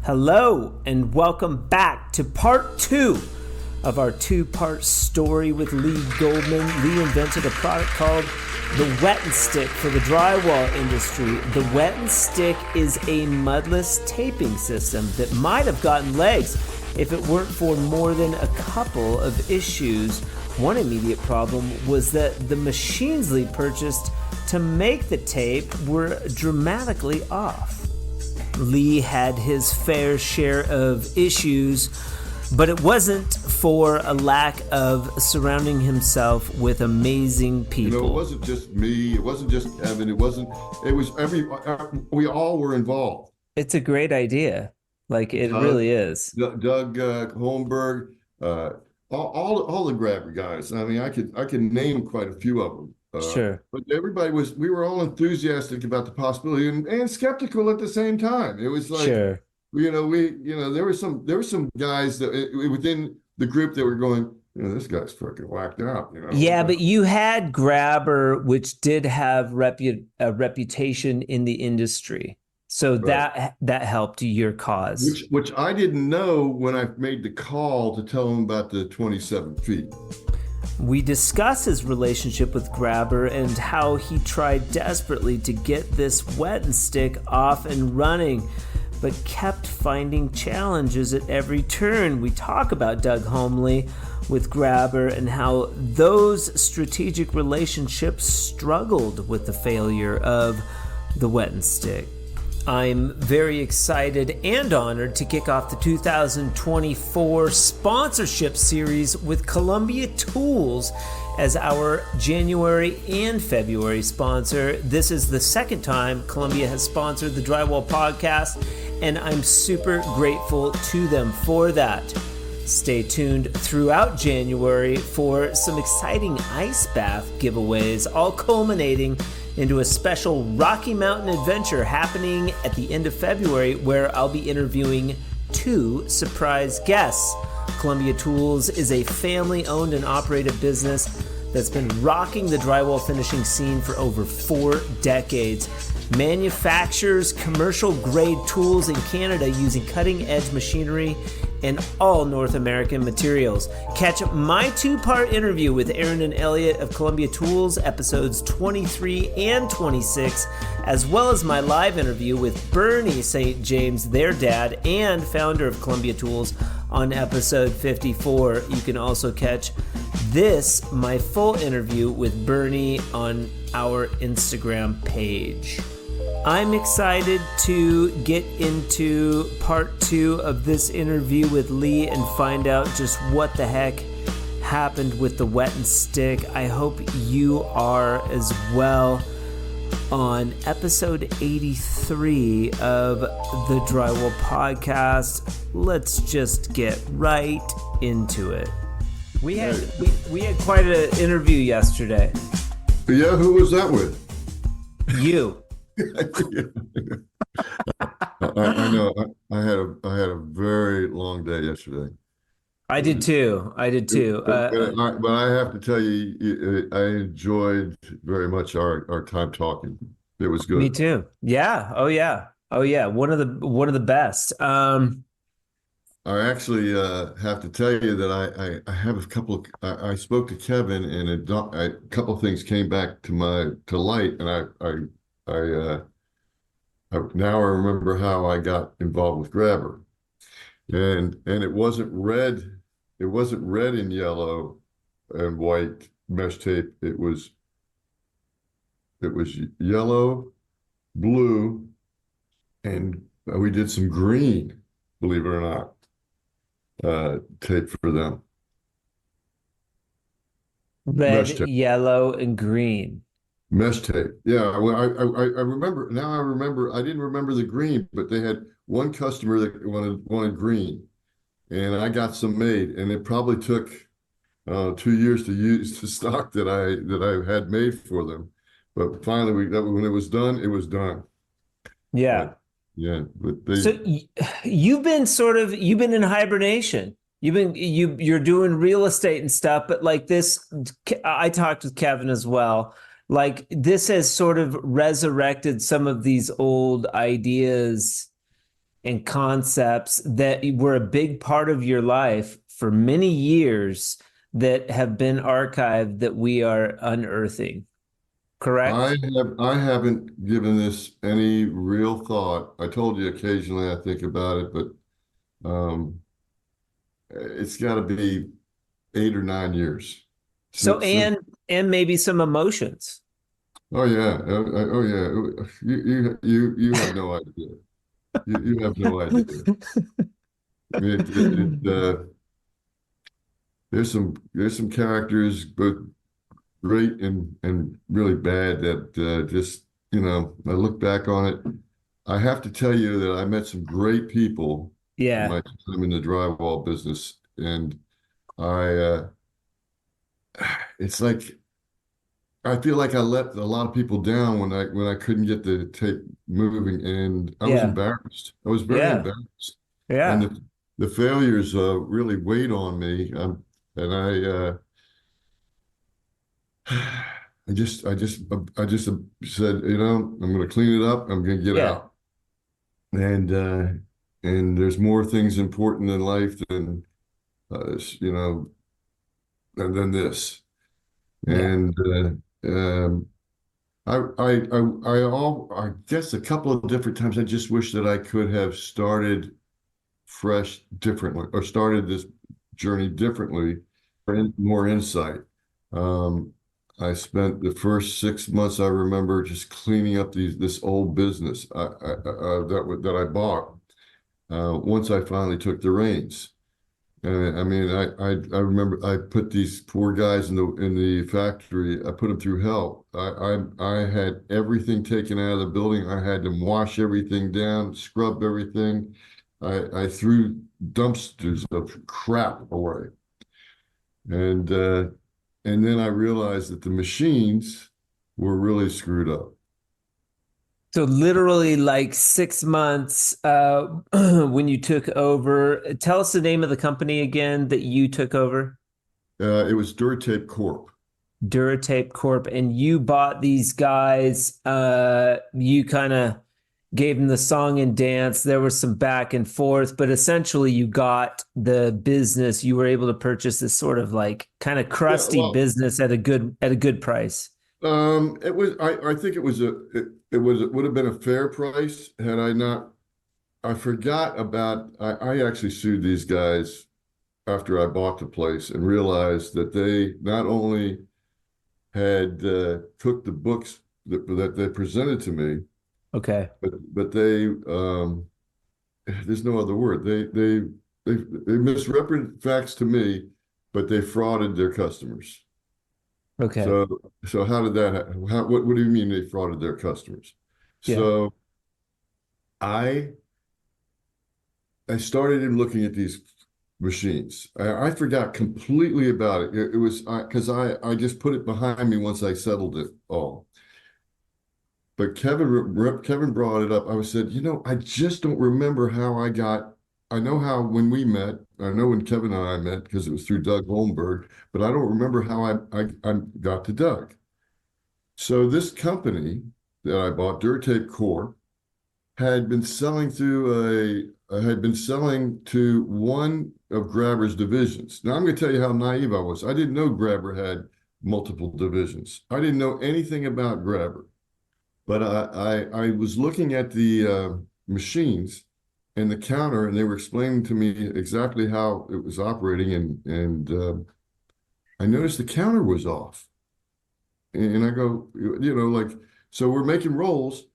Hello, and welcome back to part 2 of our 2-part story with Lee Goldman. Lee invented a product called the Wet and Stick for the drywall industry. The Wet and Stick is a mudless taping system that might have gotten legs if it weren't for more than a couple of issues. One immediate problem was that the machines Lee purchased to make the tape were dramatically off. Lee had his fair share of issues, but it wasn't for a lack of surrounding himself with amazing people. You know, it wasn't just me. It wasn't just Kevin. It was we all were involved. It's a great idea. Like, it really is. Doug Holmberg, all the grabber guys. I mean, I could name quite a few of them. Sure. But we were all enthusiastic about the possibility and skeptical at the same time. It was like, sure. There were some guys that within the group that were going, this guy's fucking whacked out. Yeah, but you had Grabber, which did have a reputation in the industry. So right. that helped your cause. Which I didn't know when I made the call to tell him about the 27 feet. We discuss his relationship with Grabber and how he tried desperately to get this Wet and Stick off and running, but kept finding challenges at every turn. We talk about Doug Holmley with Grabber and how those strategic relationships struggled with the failure of the Wet and Stick. I'm very excited and honored to kick off the 2024 sponsorship series with Columbia Tools as our January and February sponsor. This is the second time Columbia has sponsored the Drywall Podcast, and I'm super grateful to them for that. Stay tuned throughout January for some exciting ice bath giveaways, all culminating into a special Rocky Mountain adventure happening at the end of February, where I'll be interviewing 2 surprise guests. Columbia Tools is a family-owned and operated business that's been rocking the drywall finishing scene for over 4 decades. Manufactures commercial-grade tools in Canada using cutting-edge machinery and all North American materials. Catch my 2-part interview with Aaron and Elliot of Columbia Tools, episodes 23 and 26, as well as my live interview with Bernie St. James, their dad and founder of Columbia Tools, on episode 54. You can also catch my full interview with Bernie on our Instagram page. I'm excited to get into part 2 of this interview with Lee and find out just what the heck happened with the Wet and Stick. I hope you are as well. On episode 83 of the Drywall Podcast, let's just get right into it. We had quite an interview yesterday. Yeah, who was that with? You. I know. I had a very long day yesterday. I did too. But I have to tell you, I enjoyed very much our time talking. It was good. Me too. Yeah. Oh yeah. One of the best. I actually have to tell you that I have a couple. I spoke to Kevin, and a couple of things came back to light, and I now I remember how I got involved with Grabber, and it wasn't red. It wasn't red and yellow and white mesh tape. It was yellow, blue, and we did some green, believe it or not, tape for them. Red, yellow, and green. Mesh tape. Yeah, well, I remember. Now I remember. I didn't remember the green, but they had one customer that wanted green, and I got some made, and it probably took 2 years to use the stock that I had made for them. But finally, when it was done, it was done. Yeah. But so you've been in hibernation. You're doing real estate and stuff, but like this, I talked with Kevin as well. Like, this has sort of resurrected some of these old ideas and concepts that were a big part of your life for many years that have been archived that we are unearthing, correct? I haven't given this any real thought. I told you occasionally I think about it, but it's got to be 8 or 9 years. So Since and maybe some emotions. oh yeah, oh yeah, you have no idea. You have no idea. There's some characters, both great and really bad that just I look back on it. I have to tell you that I met some great people in Yeah. my time in the drywall business, and I it's like I feel like I let a lot of people down when I couldn't get the tape moving, and I was Yeah. embarrassed. I was very Yeah. embarrassed, and Yeah. the failures really weighed on me, and I just said, I'm going to clean it up. I'm going to get Yeah. out, and there's more things important in life than you know than this, Yeah. and I guess a couple of different times I just wish that I could have started fresh differently or started this journey differently for more insight. Um, I spent the first 6 months I remember just cleaning up this old business that I bought once I finally took the reins. I mean, I remember I put these poor guys in the factory. I put them through hell. I had everything taken out of the building. I had them wash everything down, scrub everything. I threw dumpsters of crap away, and uh, and then I realized that the machines were really screwed up. So literally like 6 months when you took over. Tell us the name of the company again that you took over. It was Duratape Corp. Duratape Corp. And you bought these guys. You kind of gave them the song and dance. There was some back and forth, but essentially you got the business. You were able to purchase this sort of like kind of Yeah, crusty well, business at a good price. it was. I think it would have been a fair price had I not. I forgot about. I actually sued these guys after I bought the place and realized that they not only had cooked the books that they presented to me, Okay. but they there's no other word. They misrepresented facts to me, but they frauded their customers. Okay. So how did that happen? What do you mean they frauded their customers? Yeah. So I I started in looking at these machines. I forgot completely about it. It was because I just put it behind me once I settled it all. But Kevin brought it up. I said, I just don't remember how I got. I know how when we met. I know when Kevin and I met because it was through Doug Holmberg, but I don't remember how I got to Doug. So this company that I bought, Durtape Corp, had been selling to one of Grabber's divisions. Now I'm going to tell you how naive I was. I didn't know Grabber had multiple divisions. I didn't know anything about Grabber, but I was looking at the machines and the counter, and they were explaining to me exactly how it was operating, and I noticed the counter was off, and I go, like, so we're making rolls,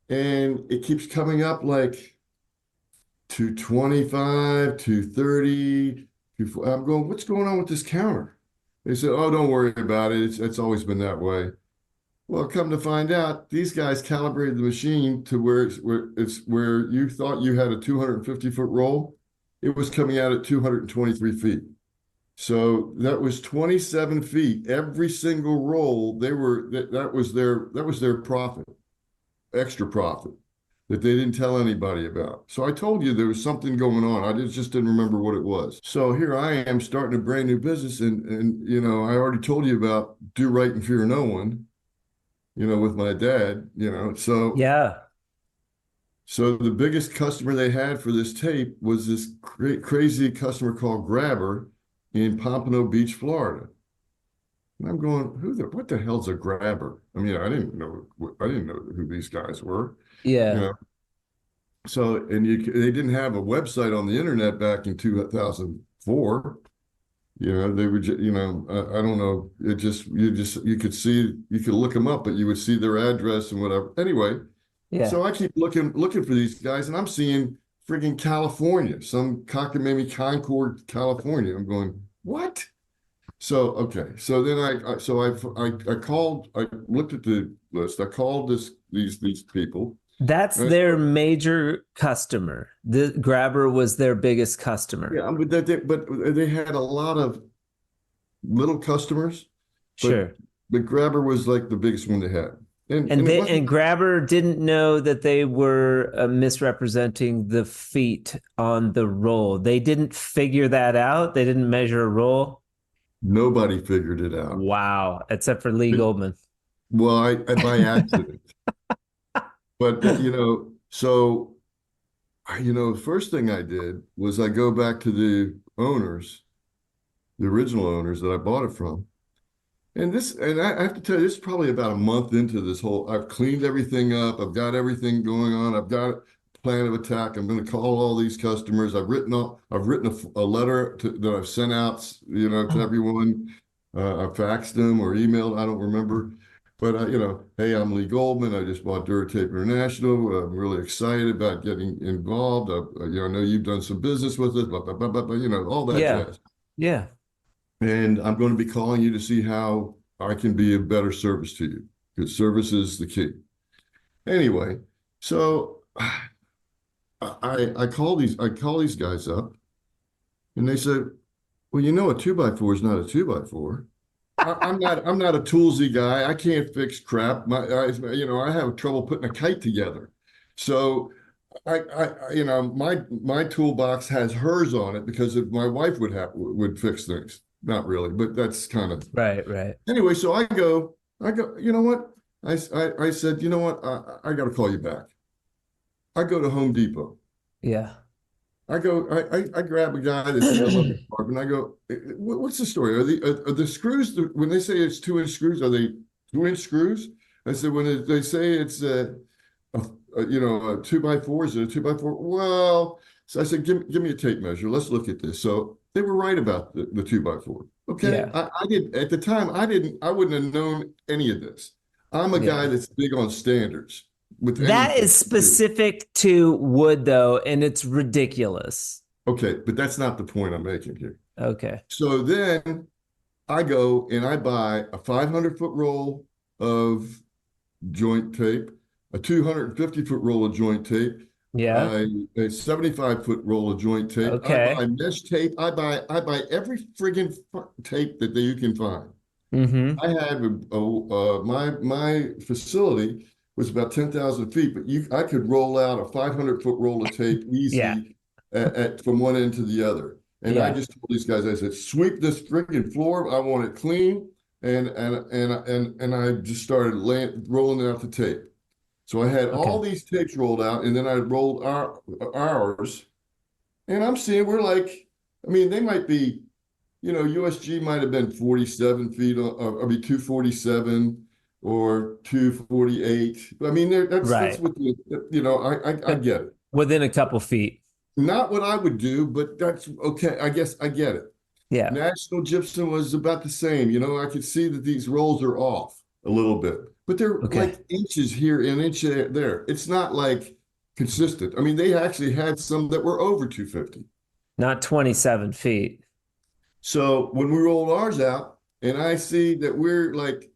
and it keeps coming up like 225, 230, 240. I'm going, what's going on with this counter? They said, oh, don't worry about it. It's always been that way. Well, come to find out, these guys calibrated the machine to where you thought you had a 250-foot roll. It was coming out at 223 feet. So that was 27 feet. Every single roll, that was their profit, extra profit that they didn't tell anybody about. So I told you there was something going on. I just didn't remember what it was. So here I am starting a brand new business, and I already told you about do right and fear no one, with my dad. So Yeah. So the biggest customer they had for this tape was this crazy customer called Grabber in Pompano Beach, Florida. And I'm going, what the hell's a Grabber? I mean, I didn't know who these guys were, you Yeah. know. So, and they didn't have a website on the internet back in 2004. They were, I don't know. You could look them up, but you would see their address and whatever. Anyway, Yeah. so I keep looking for these guys, and I'm seeing friggin' California, some cockamamie Concord, California. I'm going, what? So, okay. So then I called, I looked at the list. I called these people. That's their major customer. The Grabber was their biggest customer. Yeah, but they had a lot of little customers. Sure. But Grabber was like the biggest one they had. And Grabber didn't know that they were misrepresenting the feet on the roll. They didn't figure that out. They didn't measure a roll. Nobody figured it out. Wow, except for Lee Goldman. Well, I by accident. But so the first thing I did was I go back to the original owners that I bought it from. And I have to tell you, this is probably about a month into this whole, I've cleaned everything up. I've got everything going on. I've got a plan of attack. I'm going to call all these customers. I've written a letter that I've sent out, to everyone. I faxed them or emailed. I don't remember. But, hey, I'm Lee Goldman. I just bought Tape International. I'm really excited about getting involved. I know you've done some business with us, blah, blah, blah, blah, blah, all that jazz. Yeah. And I'm going to be calling you to see how I can be of better service to you, because service is the key. Anyway, so I call these guys up, and they said, "Well, a 2x4 is not a 2x4. I'm not a toolsy guy. I can't fix crap. I have trouble putting a kite together. So my toolbox has hers on it because if my wife would fix things." Not really, but that's kind of right. Anyway, so I go, you know what? I said, you know what? I got to call you back. I go to Home Depot. Yeah. I grab a guy that's in the lumber department. I go, what's the story? Are the screws, when they say it's 2-inch screws, are they 2-inch screws? I said, when they say it's a 2x4, is it a 2x4? Well, so I said, give me a tape measure. Let's look at this. So they were right about the 2x4. Okay. Yeah. I did at the time, I wouldn't have known any of this. I'm a guy that's big on standards. That is specific to wood, though, and it's ridiculous. Okay, but that's not the point I'm making here. Okay. So then I go and I buy a 500-foot roll of joint tape, a 250-foot roll of joint tape, yeah, a 75-foot roll of joint tape. Okay. I buy mesh tape. I buy every friggin' tape that you can find. Mm-hmm. I had my facility was about 10,000 feet, but I could roll out a 500-foot roll of tape easy from one end to the other. And I just told these guys, I said, sweep this friggin' floor. I want it clean. And I just started rolling out the tape. So I had all these tapes rolled out, and then I rolled ours. And I'm seeing they might be, USG might have been 47 feet, 247 or 248. I mean, that's what I get it. Within a couple feet. Not what I would do, but that's okay. I guess I get it. Yeah. National Gypsum was about the same. I could see that these rolls are off a little bit, but they're like inches here and an inch there. It's not like consistent. I mean, they actually had some that were over 250. Not 27 feet. So when we rolled ours out and I see that we're like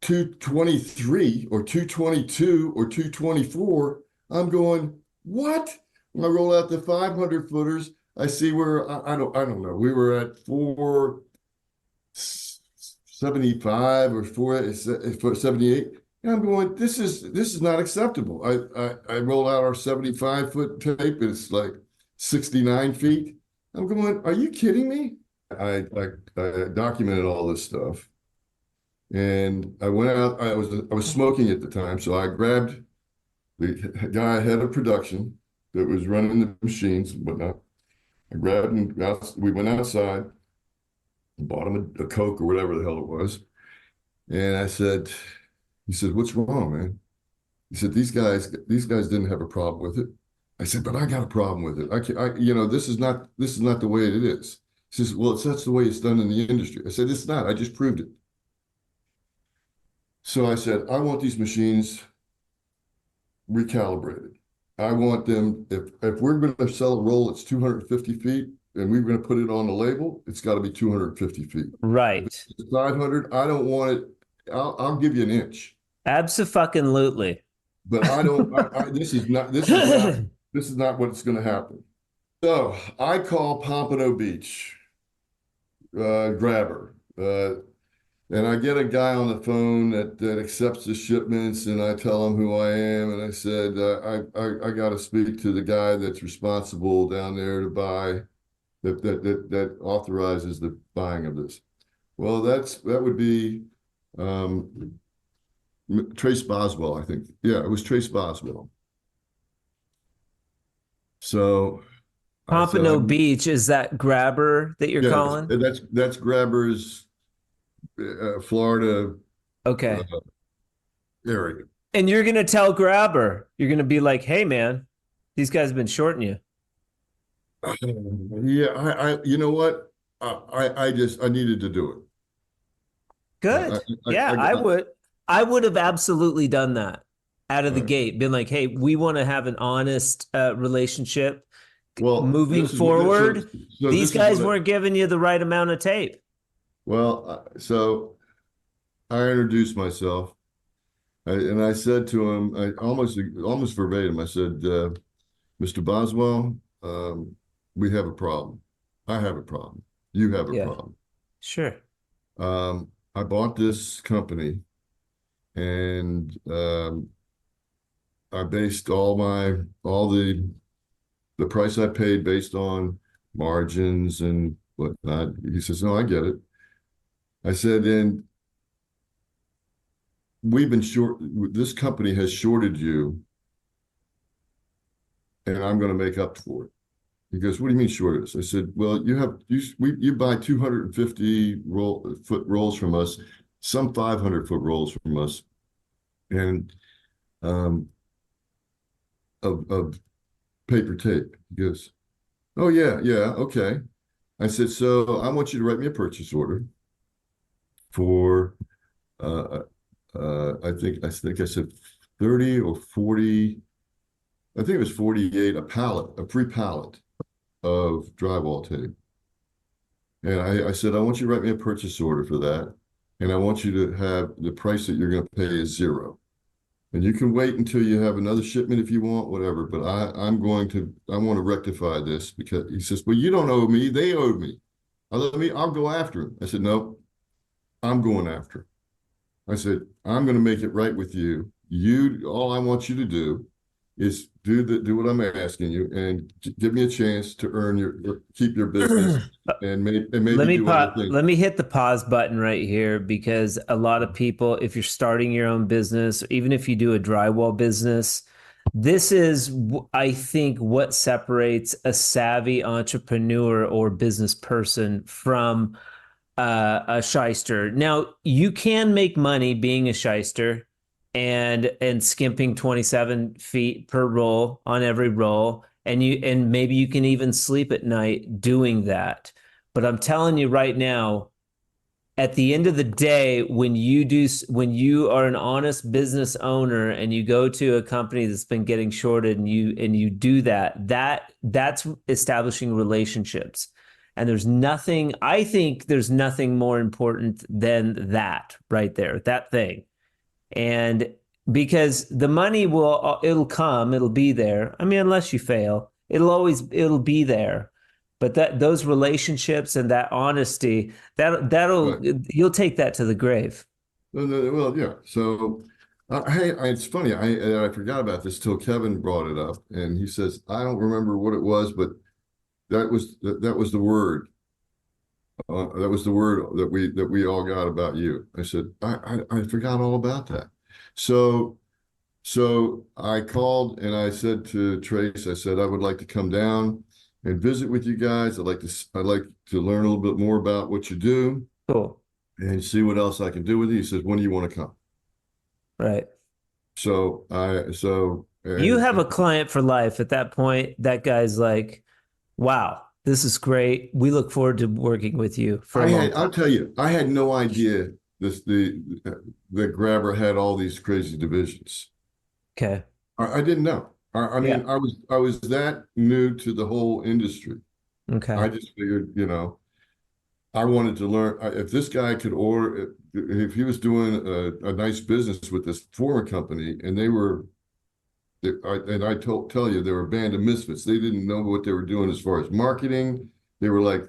223 or 222 or 224, I'm going, what? When I roll out the 500 footers, I see I don't know. We were at 475 or 478. And I'm going, this is not acceptable. I roll out our 75-foot tape. It's like 69 feet. I'm going, are you kidding me? I documented all this stuff. And I went out, I was smoking at the time. So I grabbed The guy head of production that was running the machines and whatnot. I grabbed him. We went outside and bought him a Coke or whatever the hell it was. And I said, he said, "What's wrong, man?" He said, these guys didn't have a problem with it. I said, "But I got a problem with it. This is not the way it is." He says, "Well, that's the way it's done in the industry." I said, "It's not. I just proved it." So I said, "I want these machines recalibrated. I want them, if we're going to sell a roll that's 250 feet and we're going to put it on the label, it's got to be 250 feet. Right. If it's 500, I don't want it. I'll give you an inch. Abso-fucking-lutely. But I don't, this is not what it's going to happen." So I call Pompano Beach, grabber, and I get a guy on the phone that accepts the shipments, and I tell him who I am, and I said, I got to speak to the guy that's responsible down there to buy, that authorizes the buying of this. Well, that would be Trace Boswell, I think. Yeah, it was Trace Boswell. So Pompano Beach, is that grabber that you're calling? That's grabber's Florida okay area. And you're gonna tell grabber, you're gonna be like, "Hey man, these guys have been shorting you." Yeah, I you know what? I needed to do it. Good. I would have absolutely done that out of the gate, been like, "Hey, we want to have an honest relationship. Well, moving forward, these guys weren't giving you the right amount of tape." Well, so I introduced myself, and I said to him, I almost verbatim, I said, "Mr. Boswell, we have a problem. I have a problem. You have a problem." Sure. I bought this company, and I based all the price I paid based on margins and whatnot. He says, "No, I get it." I said, "And we've been this company has shorted you, and I'm going to make up for it." He goes, "What do you mean shorted us?" I said, "Well, you buy 250 foot rolls from us, some 500-foot rolls from us, and of paper tape." He goes, "Oh yeah, okay." I said, "So I want you to write me a purchase order for I think I said 30 or 40, I think it was 48, a free pallet of drywall tape." And I said, "I want you to write me a purchase order for that. And I want you to have the price that you're going to pay is zero. And you can wait until you have another shipment if you want, whatever. But I want to rectify this." Because he says, "Well, you don't owe me. They owed me. I'll go after him." I said, "No, I'm going after him." I said, "I'm going to make it right with you. All I want you to do is do what I'm asking you, and give me a chance to keep your business, and maybe do other things." Let me hit the pause button right here, because a lot of people, if you're starting your own business, even if you do a drywall business, this is, I think, what separates a savvy entrepreneur or business person from a shyster. Now, you can make money being a shyster and skimping 27 feet per roll on every roll, and maybe you can even sleep at night doing that. But I'm telling you right now, at the end of the day, when you are an honest business owner and you go to a company that's been getting shorted and you do that's establishing relationships. And I think there's nothing more important than that right there, that thing. And because the money it'll come, it'll be there. I mean, unless you fail, it'll be there. But those relationships and that honesty, that'll Right. You'll take that to the grave. Well, yeah. So, hey, it's funny. I forgot about this till Kevin brought it up, and he says, "I don't remember what it was, but that was the word. That was the word that we all got about you." I said, I forgot all about that. So So I called and I said to Trace, I said, I would like to come down and visit with you guys. I'd like to learn a little bit more about what you do Cool. and see what else I can do with you. He says, when do you want to come? Right. You have a client for life at that point. That guy's like, wow, this is great. We look forward to working with you for a long time. I'll tell you, I had no idea the Grabber had all these crazy divisions. Okay. I didn't know. I mean, Yeah. I was that new to the whole industry. Okay. I just figured, I wanted to learn if this guy could order, if he was doing a nice business with this former company, and tell you, they were a band of misfits. They didn't know what they were doing as far as marketing. They were like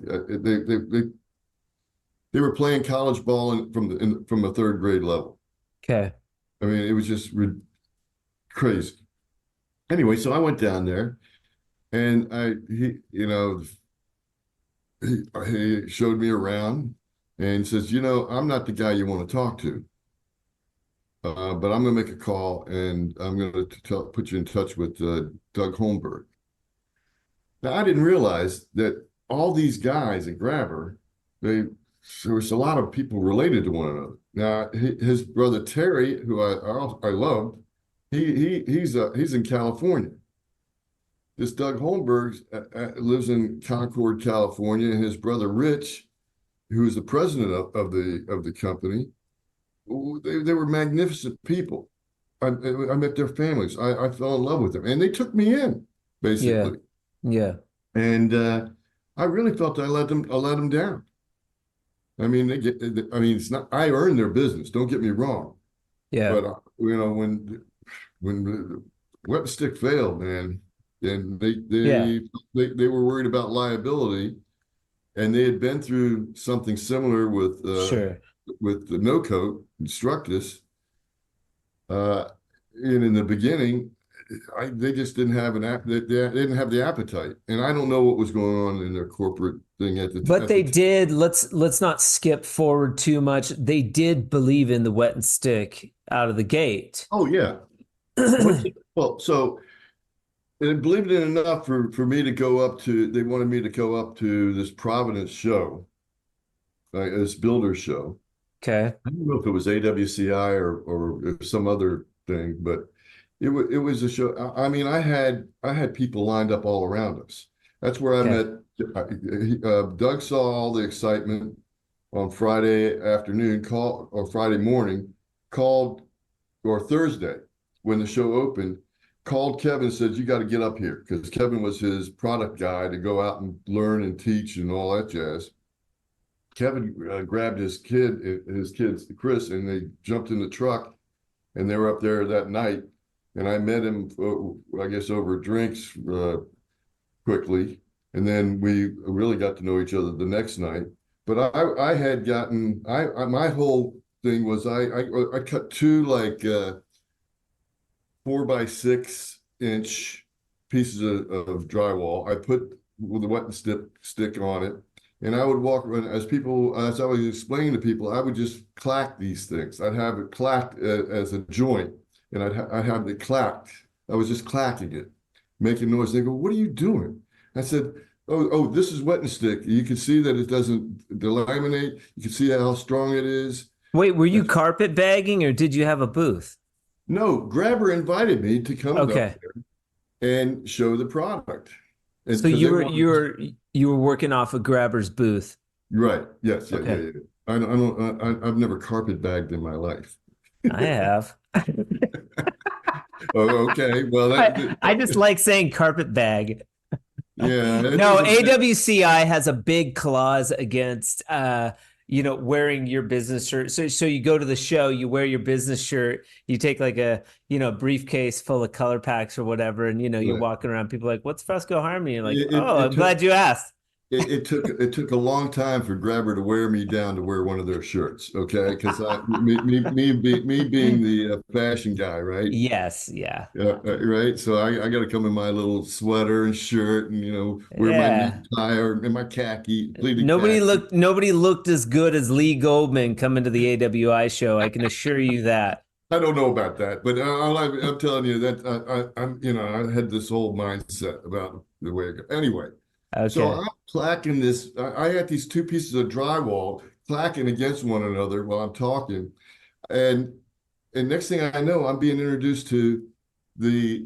they were playing college ball from a third grade level. Okay. I mean, it was just crazy. Anyway, so I went down there, and he showed me around and says, I'm not the guy you want to talk to, but I'm going to make a call and I'm going to put you in touch with Doug Holmberg. Now, I didn't realize that all these guys at Grabber, there was a lot of people related to one another. Now, his brother Terry, who I loved, he's in California. This Doug Holmberg lives in Concord, California, and his brother Rich, who's the president of the company, they were magnificent people. I met their families. I fell in love with them, and they took me in, basically. Yeah. And I really felt I let them down. I mean, it's not. I earned their business. Don't get me wrong. Yeah. But when the wet stick failed, man. And they were worried about liability, and they had been through something similar with Sure. with the no coat Structus. And in the beginning, they just didn't have they didn't have the appetite, and I don't know what was going on in their corporate thing at the time. But they did. Let's not skip forward too much. They did believe in the wet and stick out of the gate. Oh yeah. Well, so. And believe it enough for me to go up to, they wanted me to go up to this Providence show, this builder show. Okay. I don't know if it was AWCI or some other thing, but it was a show. I mean, I had people lined up all around us. That's where I met. Doug saw all the excitement on Friday afternoon, or Friday morning, or Thursday when the show opened. Called Kevin and said, you got to get up here, because Kevin was his product guy to go out and learn and teach and all that jazz. Kevin grabbed his kids, Chris, and they jumped in the truck, and they were up there that night. And I met him, I guess, over drinks quickly. And then we really got to know each other the next night. But I had gotten, my whole thing was I cut two 4x6 inch pieces of drywall. I put with a wet and stick on it, and I would walk around as I was explaining to people. I would just clack these things. I'd have it clacked as a joint, and I'd have it clacked. I was just clacking it, making noise. They go, "What are you doing?" I said, "Oh, this is wet and stick. You can see that it doesn't delaminate. You can see how strong it is." Wait, were you carpet bagging, or did you have a booth? No, Grabber invited me to come up there and show the product. And so you were working off of Grabber's booth, right? Yes, okay. Yeah. I've never carpet bagged in my life. I have. Oh, okay. Well, I just like saying carpet bag. Yeah. No, AWCI has a big clause against wearing your business shirt. So you go to the show, you wear your business shirt, you take like a, briefcase full of color packs or whatever. And, you're walking around, people are like, what's Fresco Harmony? You're like, I'm glad you asked. It took a long time for Grabber to wear me down to wear one of their shirts, okay? Because me being the fashion guy, right? Yes, yeah. Right. So I got to come in my little sweater and shirt, and wear my necktie and my khaki. Nobody looked as good as Lee Goldman coming to the AWI show. I can assure you that. I don't know about that, but I'm telling you that I had this whole mindset about the way it goes. Anyway, so Okay. I'm clacking this. I had these two pieces of drywall clacking against one another while I'm talking, and next thing I know, I'm being introduced to the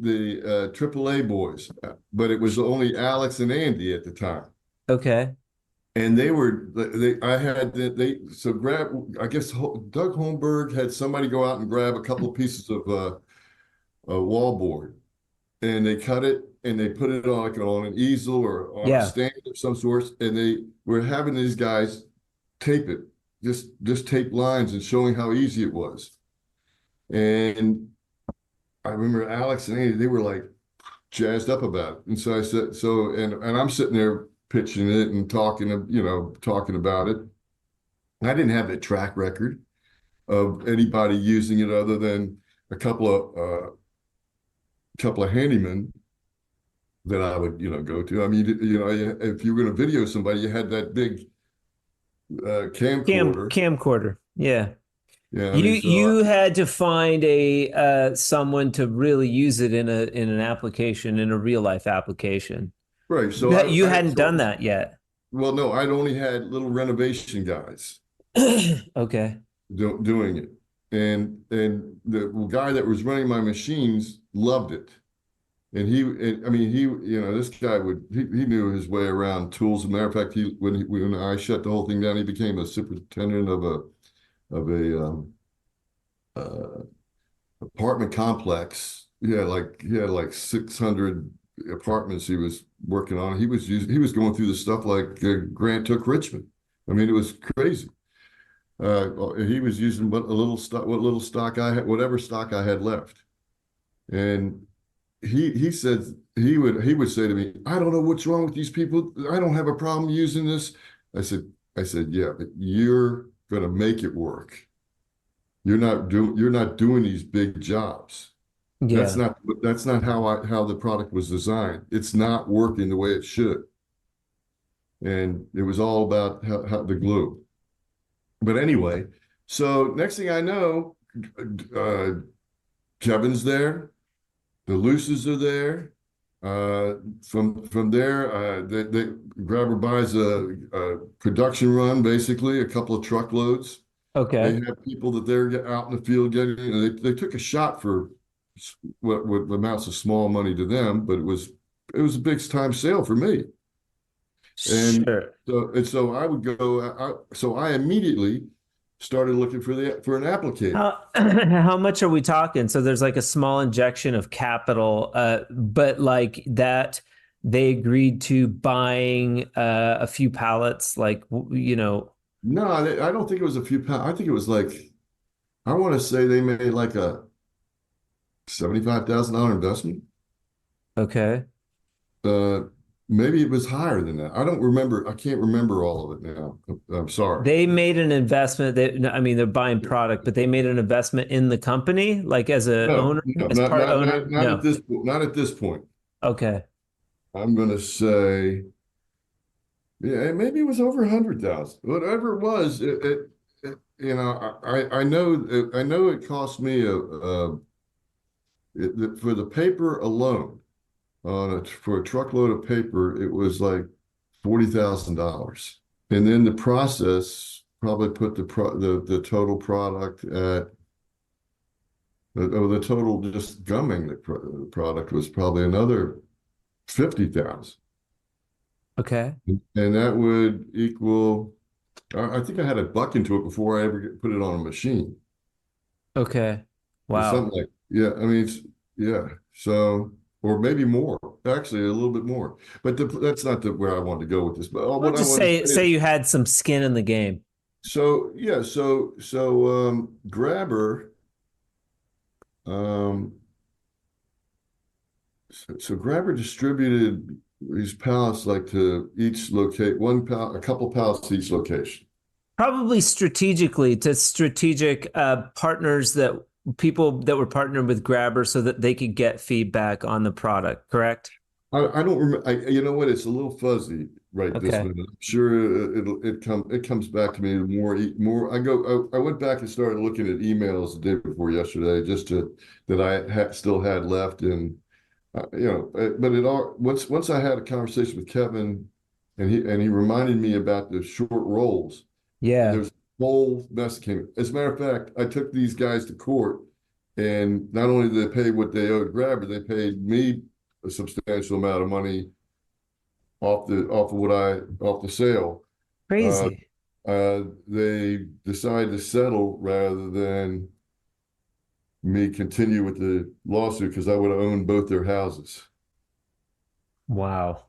AAA boys, but it was only Alex and Andy at the time. Okay. And I had so grab, I guess Doug Holmberg had somebody go out and grab a couple of pieces of wallboard, and they cut it and they put it on like on an easel or on a Yeah. stand of some sort, and they were having these guys tape it, just tape lines and showing how easy it was. And I remember Alex and Andy, they were like jazzed up about it. And so I said, and I'm sitting there pitching it and talking about it. I didn't have a track record of anybody using it other than a couple of handymen that I would, go to. I mean, if you were going to video somebody, you had that big camcorder. Camcorder. Yeah. Yeah, I You mean, you had to find a someone to really use it in an application, in a real life application. right. So You hadn't done that yet. well, no, I'd only had little renovation guys Okay. doing it. And the guy that was running my machines loved it. I mean, this guy he knew his way around tools. As a matter of fact, when I shut the whole thing down, he became a superintendent of a uh, apartment complex. He had like 600 apartments he was working on. He was going through the stuff like Grant took Richmond. I mean, it was crazy. He was using what little stock I had, whatever stock I had left, and he said he would say to me, "I don't know what's wrong with these people. I don't have a problem using this." I said, "Yeah, but you're going to make it work. You're not doing these big jobs. That's Yeah. not that's not how the product was designed. It's not working the way it should." And it was all about how the glue. But anyway, so next thing I know, uh, Kevin's there, the Luces are there. From there, Grabber buys a production run, basically a couple of truckloads. They Okay. have people that they're out in the field getting. They took a shot for what amounts of small money to them, but it was a big time sale for me. And Sure. so I would go. So I immediately started looking for an applicator. How much are we talking? So there's like a small injection of capital, but like that they agreed to buying a few pallets, like No, I don't think it was a few pounds. I think it was like I want to say they made like a $75,000 investment. okay. Uh, Maybe it was higher than that. I don't remember. I can't remember all of it now. I'm sorry. They made an investment that, no, I mean, they're buying product, but they made an investment in the company, like as a No, owner, no, as not part not owner. not not at No. this point. Not at this point. Okay. I'm going to say, yeah, maybe it was over 100,000. Whatever it was, I know it cost me for the paper alone for a truckload of paper, it was like $40,000. And then the process probably put the total product at the total just gumming the product was probably another 50,000. Okay. And that would equal, I think I had a buck into it before I ever put it on a machine. Okay. Or Wow. something like, yeah, I mean, yeah. So, or maybe more, actually a little bit more. But that's not where I wanted to go with this. But Well, what I just want to say say is, you had some skin in the game. so yeah, Grabber, um, so Grabber distributed these pallets like to each locate one pallet, a couple pallets to each location. Probably strategically to strategic partners, that people that were partnered with Grabber so that they could get feedback on the product, correct? I don't remember. You know what? It's a little fuzzy right this Okay. minute. I'm sure it comes back to me more. I went back and started looking at emails the day before yesterday, just to that still had left, and but it all once I had a conversation with Kevin, and he reminded me about the short rolls. Yeah. There's a whole mess came. As a matter of fact, I took these guys to court, and not only did they pay what they owed Grabber, they paid me a substantial amount of money off the sale. Uh, Crazy. they decided to settle rather than me continue with the lawsuit because I would have owned both their houses. Wow.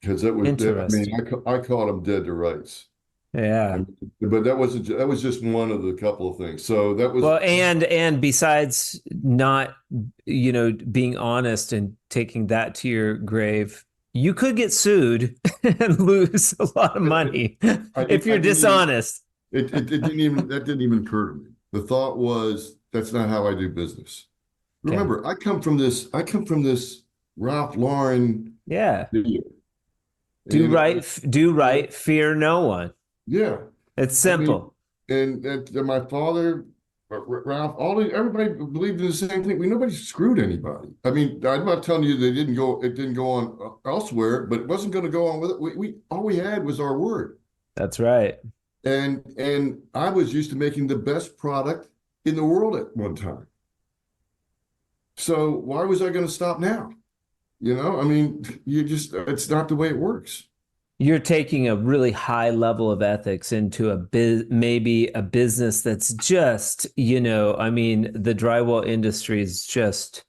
Because that was, I mean, Interesting. I caught them dead to rights. Yeah. But that was just one of the couple of things. So that was, Well, and besides not, being honest and taking that to your grave, you could get sued and lose a lot of money if I you're didn't even, dishonest. that didn't even occur to me. The thought was, that's not how I do business. Okay. Remember, I come from this Ralph Lauren Yeah. video. Do And right, do right, fear no one. yeah, It's I mean, simple. and my father, Ralph, everybody believed in the same thing. Nobody screwed anybody. I mean, I'm not telling you it didn't go on elsewhere, but it wasn't going to go on with it. All we had was our word. That's right. And I was used to making the best product in the world at one time. So why was I going to stop now? I mean, it's not the way it works. You're taking a really high level of ethics into maybe a business that's just, I mean, the drywall industry is just,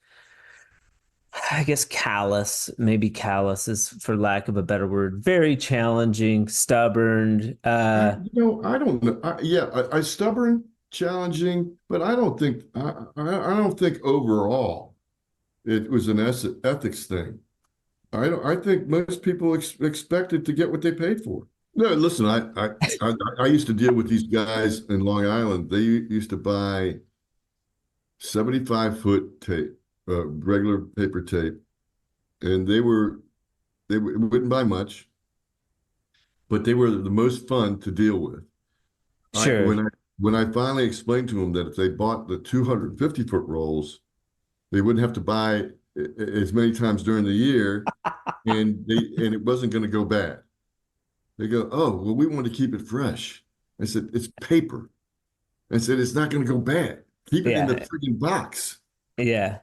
I guess, callous. Maybe callous is, for lack of a better word, very challenging, stubborn. I don't know. I stubborn, challenging, but I don't think overall it was an ethics thing. I think most people expected to get what they paid for. No, listen, I used to deal with these guys in Long Island. They used to buy 75-foot tape, regular paper tape, and they wouldn't buy much, but they were the most fun to deal with. I Sure. when I finally explained to them that if they bought the 250-foot rolls, they wouldn't have to buy as many times during the year, and it wasn't going to go bad. They go, oh, well, we want to keep it fresh. I said, it's paper. I said, it's not going to go bad. Keep it in the Yeah. freaking box. Yeah.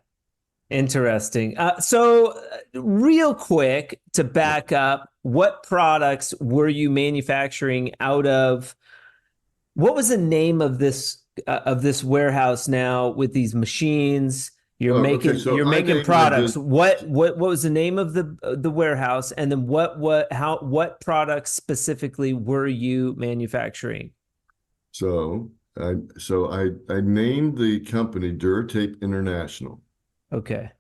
Interesting. So, real quick to Yeah. back up, what products were you manufacturing out of? What was the name of this warehouse now with these machines? You're Oh, okay. making So you're I making named my products. business. What was the name of the warehouse? And then what products specifically were you manufacturing? I named the company Duratape International. Okay.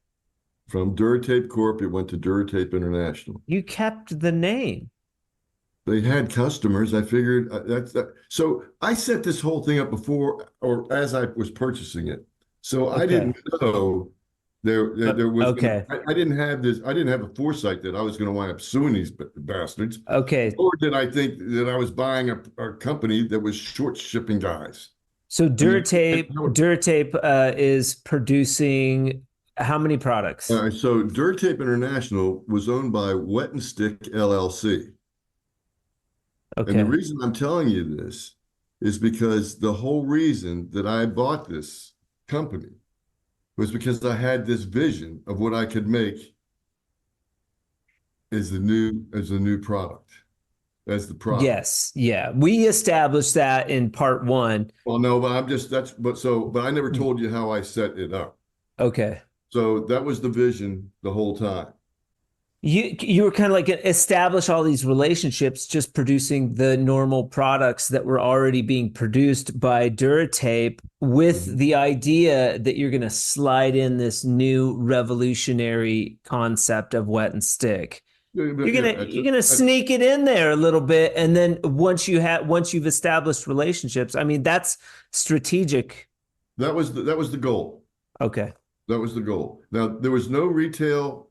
From Duratape Corp, it went to Duratape International. You kept the name. They had customers. I figured that's that. So I set this whole thing up before or as I was purchasing it. So I Okay. didn't know there was gonna, Okay. I didn't have this. I didn't have a foresight that I was going to wind up suing these bastards. Okay. Or did I think that I was buying a company that was short shipping guys? So I mean, Durtape is producing how many products? so Duratape International was owned by Wet and Stick LLC. And the Okay. reason I'm telling you this is because the whole reason that I bought this company was because I had this vision of what I could make as a new product, as the product. Yes. Yeah. We established that in part one. Well, no, but but I never told you how I set it up. Okay. So that was the vision the whole time. You were kind of like establish all these relationships, just producing the normal products that were already being produced by Duratape, with Mhm. the idea that you're going to slide in this new revolutionary concept of wet and stick. You're gonna sneak it in there a little bit, and then once you've established relationships, I mean, that's strategic. That was the goal. Okay. That was the goal. Now there was no retail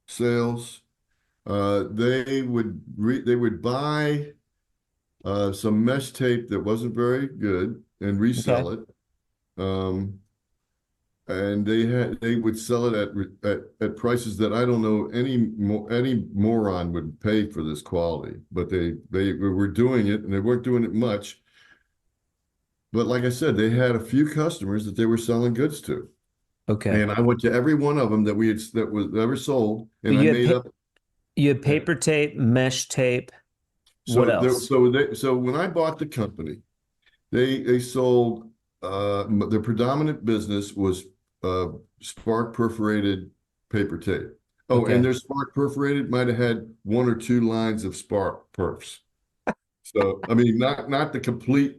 sales. They would buy some mesh tape that wasn't very good and Okay. resell it. And they would sell it at prices that I don't know any moron would pay for this quality, but they were doing it, and they weren't doing it much. But like I said, they had a few customers that they were selling goods to, Okay. and I went to every one of them that was ever sold, and I You had made up. you had paper tape, mesh tape. What else? So when I bought the company, they sold the predominant business was spark perforated paper tape. Oh, and Okay. their spark perforated might have had one or two lines of spark perfs. So I mean, not the complete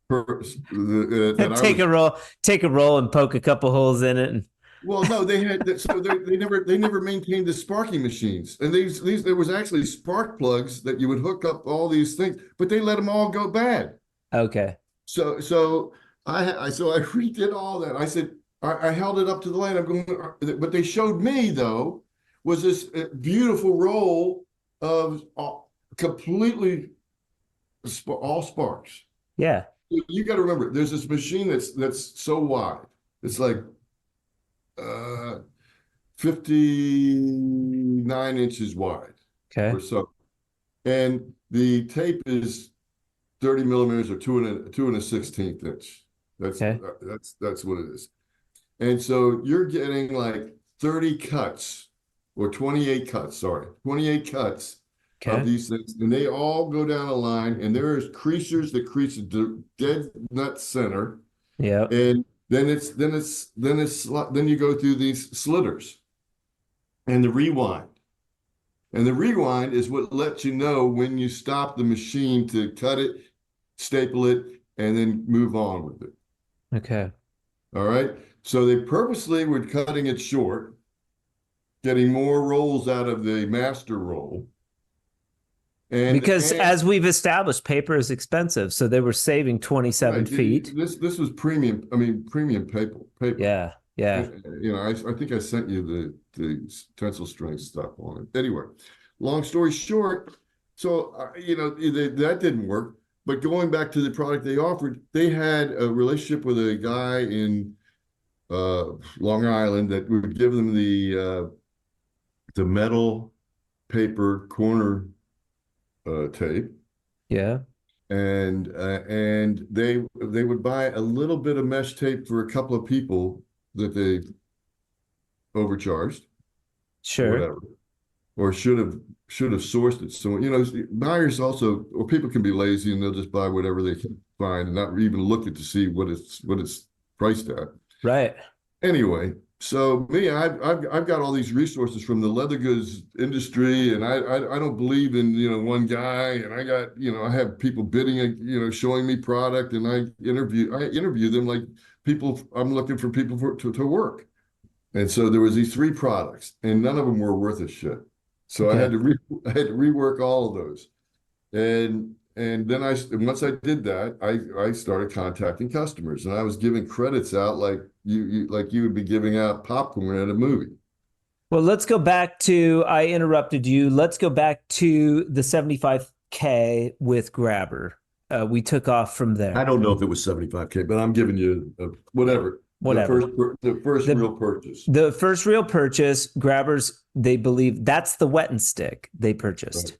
perfs that I Take was. a roll, take a roll and poke a couple holes in it. And Well, no, they had that. So they never maintained the sparking machines, and these there was actually spark plugs that you would hook up all these things, but they let them all go bad. okay. So I redid all that. I said I held it up to the light. I'm going, but they showed me though was this beautiful roll of completely all sparks. Yeah. You got to remember, there's this machine that's so wide. It's like 59 inches wide Okay. or so, and the tape is 30 millimeters or two and a 16th inch. Okay. That's what it is. And so you're getting like 30 cuts or 28 cuts, sorry, 28 cuts of Okay. these things, and they all go down a line, and there's creasers that crease the dead nut center, Yeah. and then you go through these slitters and the rewind. And the rewind is what lets you know when you stop the machine to cut it, staple it, and then move on with it. Okay. All right. So they purposely were cutting it short, getting more rolls out of the master roll. Because And as we've established, paper is expensive, so they were saving 27 right, feet. this was premium. I mean, premium paper. Yeah. Yeah. You know, I think I sent you the tensile strength stuff on it. Anyway, long story short, so that didn't work. But going back to the product they offered, they had a relationship with a guy in Long Island that would give them the metal paper corner tape, Yeah. and they would buy a little bit of mesh tape for a couple of people that they overcharged or Sure. whatever, or should have sourced it. So buyers also, or people can be lazy and they'll just buy whatever they can find and not even look at to see what it's priced at. Right. Anyway, so me, I've got all these resources from the leather goods industry, and I don't believe in one guy, and I got I have people bidding, showing me product, and I interview them like people. I'm looking for people to work, and so there was these three products, and none of them were worth a shit. So I had Okay. to rework all of those, and then once I did that, I started contacting customers, and I was giving credits out like you would be giving out popcorn at a movie. Well, let's go back to, I interrupted you. Let's go back to the 75K with Grabber. We took off from I there. don't know if it was 75K, but I'm giving you whatever. Whatever. The first real purchase. The first real purchase, Grabbers, they believe that's the wet and stick they purchased.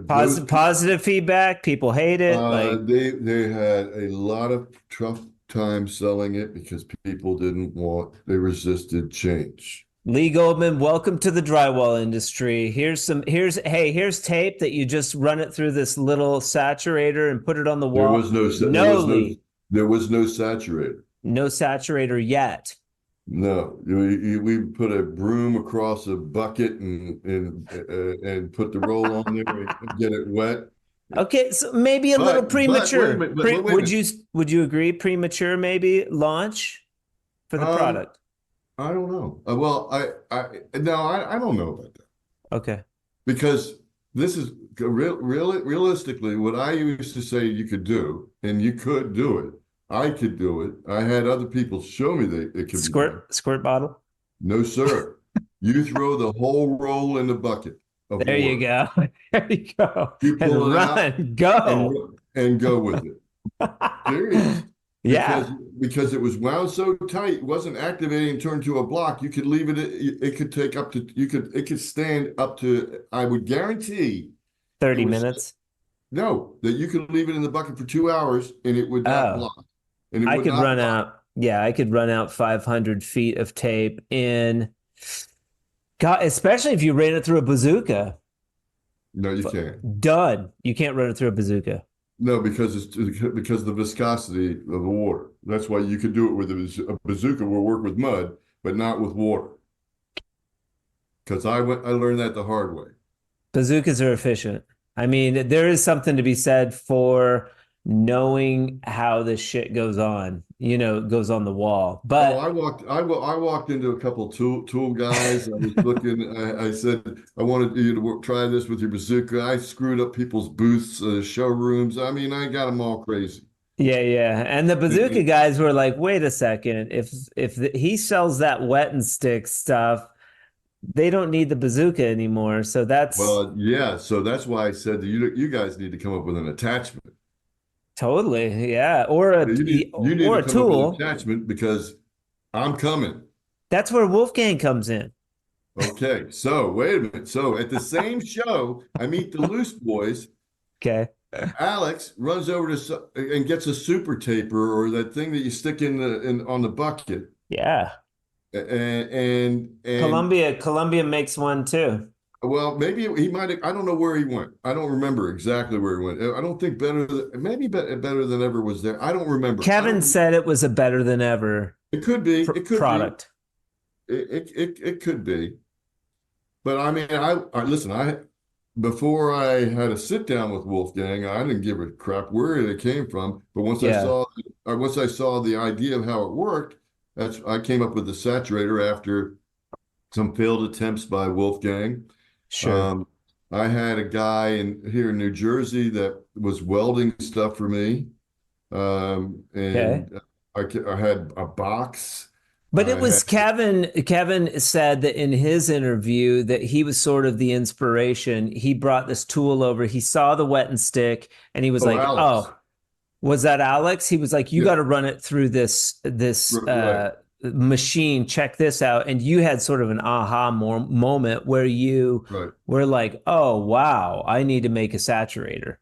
Positive feedback. People hate it. They had a lot of tough time selling it because people they resisted change. Lee Goldman, welcome to the drywall industry. Here's tape that you just run it through this little saturator and put it on the wall. Lee. There was no saturator. No saturator yet. No, we put a broom across a bucket and put the roll on there and get it wet. Okay, so maybe a little premature. Wait a minute. Would you agree premature maybe launch for the product? I don't know. Well, I don't know about that. Okay. Because this is realistically what I used to say you could do, and you could do it. I could do it. I had other people show me that it could be done. Squirt bottle? No, sir. You throw the whole roll in the bucket of There you water. go. There you go. You And pull it out run, go. and go with it. Serious. Yeah. Because it was wound so tight, it wasn't activating and turned to a block. You could leave it. It could take up to. It could stand up to. I would guarantee. 30 minutes. No, that you could leave it in the bucket for 2 hours and it would not Oh, block. And it I would could not run block. out. Yeah, I could run out 500 feet of tape in, God, especially if you ran it through a bazooka. No, you can't. Done. You can't run it through a bazooka. No, because of the viscosity of the water. That's why you could do it with a bazooka. Will work with mud, but not with water. Because I learned that the hard way. Bazookas are efficient. I mean, there is something to be said for knowing how this shit goes on, goes on the wall. But I walked into a couple tool guys. I was looking. I said I wanted you to try this with your bazooka. I screwed up people's booths, showrooms. I mean, I got them all crazy. yeah. And the bazooka guys were like, wait a second. If he sells that wet and stick stuff, they don't need the bazooka anymore. So that's yeah. So that's why I said that you guys need to come up with an attachment. totally, yeah. Or a You need or to a come tool. up with an attachment because I'm coming. That's where Wolfgang comes in. Okay, so wait a minute. So at the same show, I meet the Loose Boys. Okay. Alex runs over and gets a super taper or that thing that you stick on the bucket. Yeah. And Columbia makes one too. Well, maybe he might have. I don't know where he went. I don't remember exactly where he went. I don't think better than ever was there. I don't remember. Kevin said it was a better than ever. It could be. It could product. Be. It could be. But I mean, I listen. Before I had a sit down with Wolfgang, I didn't give a crap where it came from. But once I saw the idea of how it worked, I came up with the saturator after some failed attempts by Wolfgang. Sure. I had a guy here in New Jersey that was welding stuff for me. And I had a box. But it was Kevin. Kevin said that in his interview that he was sort of the inspiration. He brought this tool over. He saw the wet and stick and he was like, Alex. oh, was that Alex? He was like, you got to run it through this Right. machine. Check this out. And you had sort of an aha moment where you were like, oh, wow, I need to make a saturator.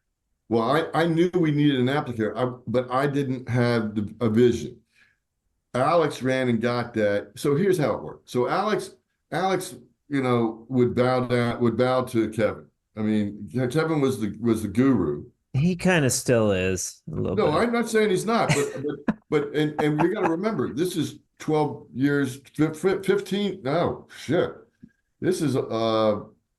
Well, I knew we needed an applicator, but I didn't have a vision. Alex ran and got that. So here's how it worked. So Alex, would bow to Kevin. I mean, Kevin was the guru. He kind of still is a little bit. No, I'm not saying he's not, but you got to remember, this is 12 years, 15. No, shit. This is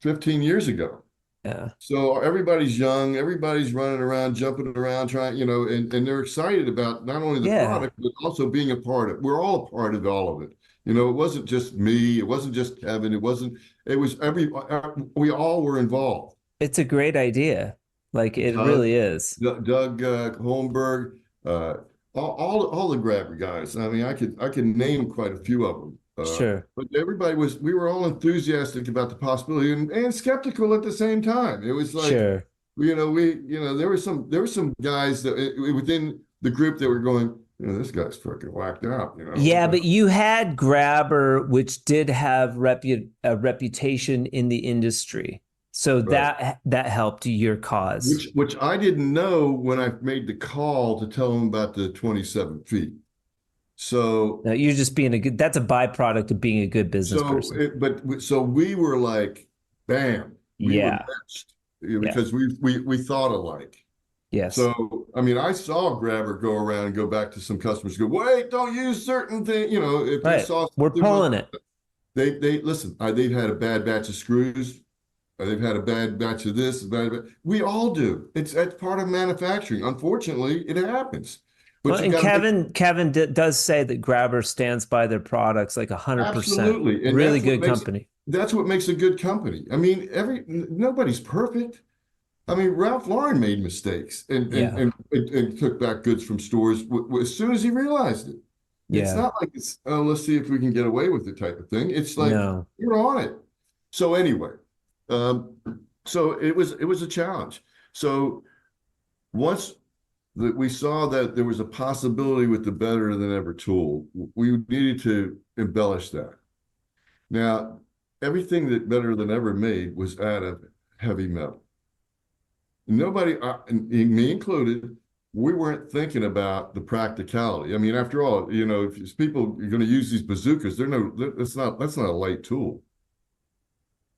15 years ago. Yeah. So everybody's young, everybody's running around, jumping around, trying, and they're excited about not only the product, but also being a part of it. We're all a part of all of it. It wasn't just me, it wasn't just Kevin, it was we all were involved. It's a great idea. Like it really is. Doug Holmberg, all the grabber guys. I mean, I could name quite a few of them. Sure. But we were all enthusiastic about the possibility and skeptical at the same time. It was like, sure. There were some guys that within the group that were going, this guy's fucking whacked out. Yeah, but you had Grabber, which did have a reputation in the industry. So that helped your cause. Which I didn't know when I made the call to tell them about the 27 feet. So no, you're just that's a byproduct of being a good business person. So we were like, bam. We were matched, because we thought alike. Yes. So, I mean, I saw Grabber go around and go back to some customers, go, wait, don't use certain things. If they saw we're pulling it. They listen, they've had a bad batch of screws. They've had a bad batch of this. We all do. That's part of manufacturing. Unfortunately, it happens. But Kevin does say that Grabber stands by their products like 100%. Absolutely. And really good company. That's what makes a good company. I mean, nobody's perfect. I mean, Ralph Lauren made mistakes and took back goods from stores as soon as he realized it. It's Yeah. not like it's, oh, let's see if we can get away with it type of thing. It's like No. you're on it. So anyway, um, so it was a challenge. So once that we saw that there was a possibility with the better than ever tool, we needed to embellish that. Now, everything that Better Than Ever made was out of heavy metal. Nobody, me included, we weren't thinking about the practicality. I mean, after all, if people are going to use these bazookas, that's not a light tool.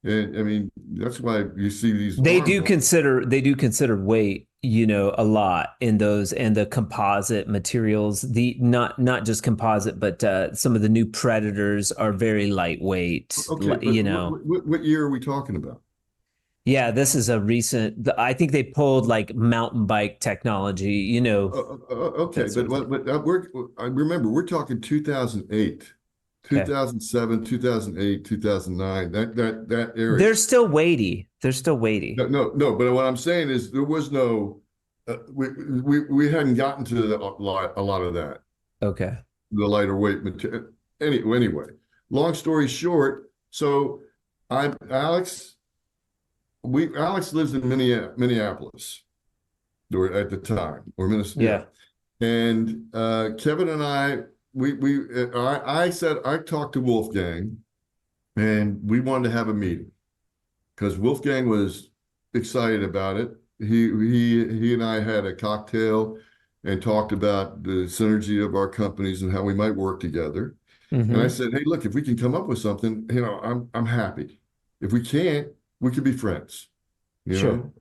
And I mean, that's why you see these arms. They do consider weight, a lot in those, and the composite materials, the not just composite, but some of the new Predators are very lightweight, Okay, but what year are we talking about? Yeah, this is a recent, I think they pulled like mountain bike technology, Okay, that sort of thing. I remember we're talking 2008, Okay. 2007, 2008, 2009, that area. They're still weighty. They're still weighty. No, but what I'm saying is there was no, we hadn't gotten to a lot of that, Okay. the lighter weight material. Anyway, long story short, so Alex lives in Minneapolis or at the time, or Minnesota. Yeah. And Kevin and I said, I talked to Wolfgang and we wanted to have a meeting because Wolfgang was excited about it. He and I had a cocktail and talked about the synergy of our companies and how we might work together. And I said, hey, look, if we can come up with something, I'm happy. If we can't, we could be friends, Sure. know?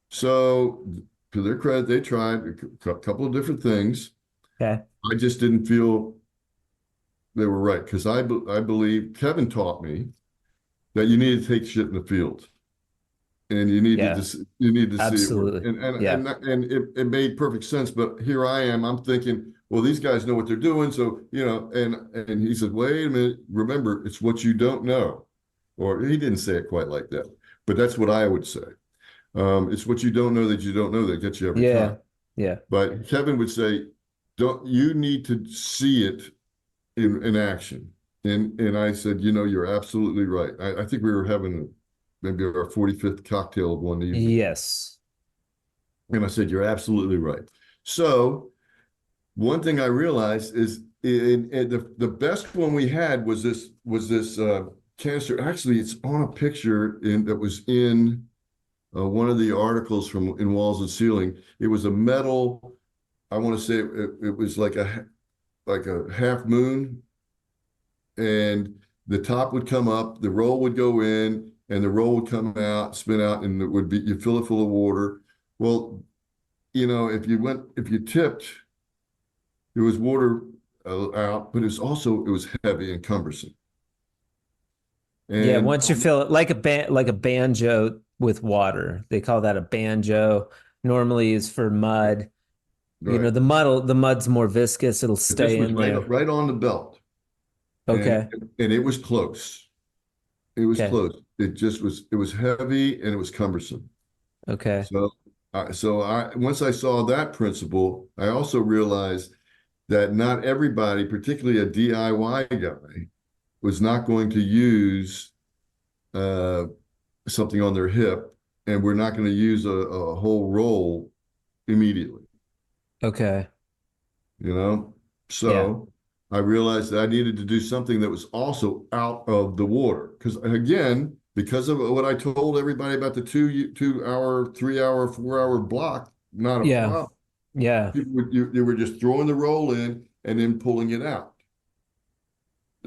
So to their credit, they tried a couple of different things. Okay. I just didn't feel they were right because I believe Kevin taught me that you need to take shit in the field and you need to see it work. Absolutely. And it made perfect sense. But here I am, I'm thinking, well, these guys know what they're doing. So, and he said, wait a minute, remember, it's what you don't know. Or he didn't say it quite like that, but that's what I would say. It's what you don't know that gets you every time. Yeah. But Kevin would say, you need to see it in action. And I said, you're absolutely right. I think we were having maybe our 45th cocktail of one evening. Yes. And I said, you're absolutely right. So one thing I realized is the best one we had was this canister. Actually, it's on a picture that was in one of the articles in Walls and Ceiling. It was a metal, I want to say it was like a half moon, and the top would come up, the roll would go in, and the roll would come out, spin out, and you fill it full of water. Well, if you tipped, there was water out, but it was heavy and cumbersome. And once you fill it like a banjo with water, they call that a banjo. Normally is for mud. right. The mud's more viscous. It'll stay in there. Right on the belt. Okay. And it was close. It was Okay. close. It was heavy and it was cumbersome. Okay. So once I saw that principle, I also realized that not everybody, particularly a DIY guy, was not going to use something on their hip, and we're not going to use a whole roll immediately. Okay. So I realized that I needed to do something that was also out of the water. Because again, because of what I told everybody about the 2 hour, 3 hour, 4 hour block, not a problem. Yeah. They were just throwing the roll in and then pulling it out.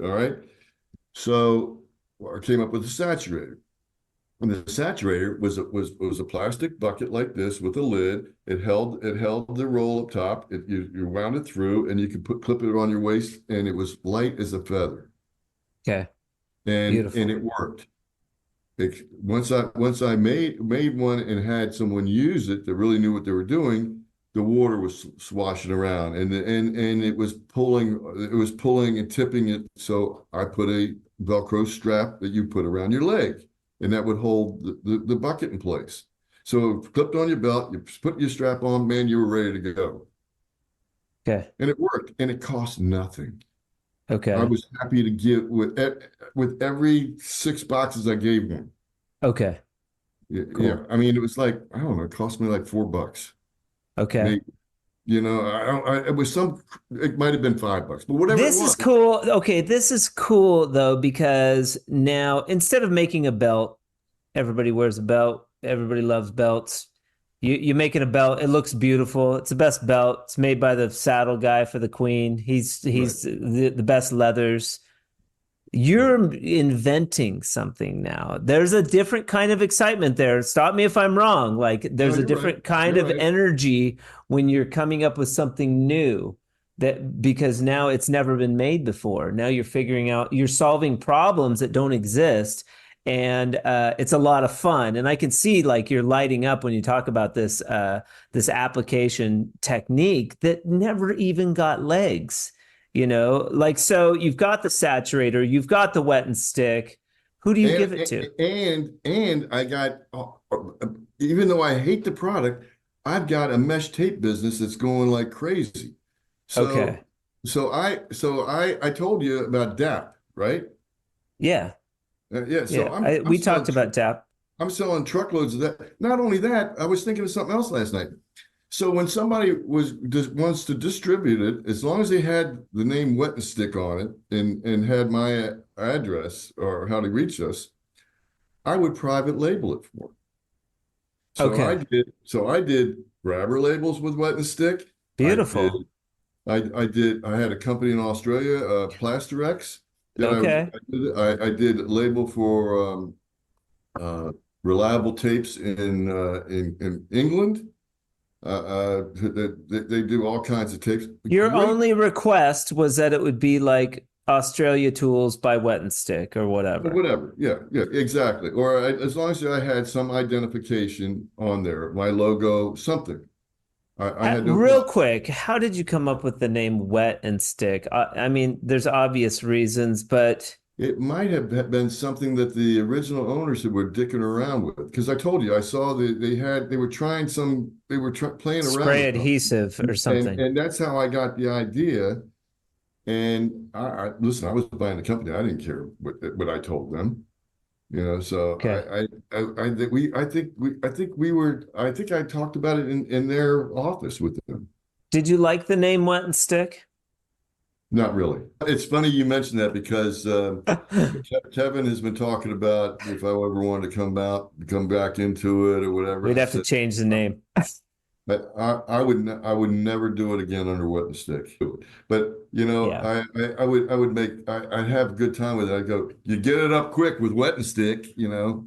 All right. So I came up with a saturator. And the saturator was a plastic bucket like this with a lid. It held the roll up top. You wound it through, and you could clip it on your waist, and it was light as a feather. Okay. And Beautiful. and it worked. Once I made one and had someone use it that really knew what they were doing, the water was swashing around, and it was pulling and tipping it. So I put a Velcro strap that you put around your leg, and that would hold the bucket in place. So clipped on your belt, you put your strap on, man, you were ready to go. Okay. And it worked, and it cost nothing. I Okay. was happy to give with every 6 boxes I gave him. Okay. Yeah, yeah. Cool. I mean, it was like, I don't know, it cost me like $4, Okay. maybe. You know, I don't. It was it might have been $5, but whatever it This is was. cool. Okay, this is cool though, because now instead of making a belt, everybody wears a belt. Everybody loves belts. You make it a belt. It looks beautiful. It's the best belt. It's made by the saddle guy for the queen. Right. He's the best leathers. Right. You're inventing something now. There's a different kind of excitement there. Stop me if I'm wrong. Like No, there's a you're right. different kind You're of right. energy when you're coming up with something new that because now it's never been made before. Now you're figuring out, you're solving problems that don't exist. And it's a lot of fun. And I can see like you're lighting up when you talk about this application technique that never even got legs. Like, so you've got the saturator, you've got the wet and stick. Who do you give it to? And I got even though I hate the product, I've got a mesh tape business that's going like crazy. So Okay. I told you about DAP, right? Yeah. Yeah. So Yeah. I'm We talked selling about DAP. I'm selling truckloads of that. Not only that, I was thinking of something else last night. So when somebody wants to distribute it, as long as they had the name Wet and Stick on it and had my address or how to reach us, I would private label it for them. Okay. So I did grabber labels with Wet and Stick. I did Beautiful. I had a company in Australia, Plasterex, that Okay. I did label for uh, reliable tapes in England. They do all kinds of tapes. Your Great, only request was that it would be like Australia Tools by Wet and Stick or whatever. whatever. Yeah, yeah, exactly. Or as long as I had some identification on there, my logo, something. I had no Real problem. quick, how did you come up with the name Wet and Stick? I mean, there's obvious reasons, but It might have been something that the original owners were dicking around with. Because I told you, I saw they were trying playing around spray with adhesive or something. something. And that's how I got the idea. And listen, I was buying the company. I didn't care what I told them. So Okay. I think I talked about it in their office with them. Did you like the name Wet and Stick? Not really. It's funny you mentioned that because Kevin has been talking about if I ever wanted to come back into it or whatever. We'd I have to said, change the name. but I would never do it again under Wet and Stick. But Yeah. I would I'd have a good time with it. I'd go, you get it up quick with Wet and Stick.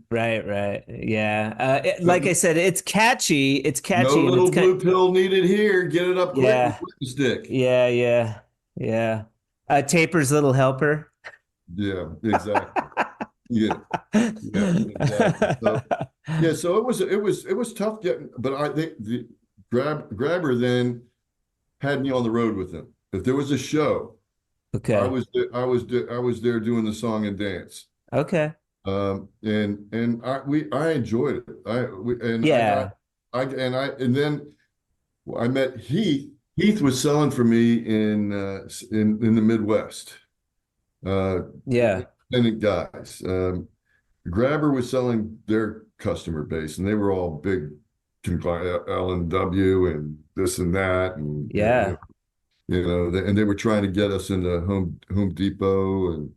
Right, right. Yeah. Like I No, said, it's catchy. It's no catchy and it's little kind blue pill needed here. Get it up quick with yeah. Wet and Stick. Yeah, yeah. Yeah. Taper's Little Helper. Yeah, exactly. Yeah. Yeah, exactly. So yeah, so it was tough getting, but I think the grabber then had me on the road with him. If there was a show, Okay. I was there doing the song and dance. Okay. And I enjoyed it. Yeah. And then I met Heath. Heath was selling for me in the Midwest. Uh, Yeah. Independent guys. Grabber was selling their customer base, and they were all big L&W and this and that, and Yeah. and they were trying to get us into Home Depot and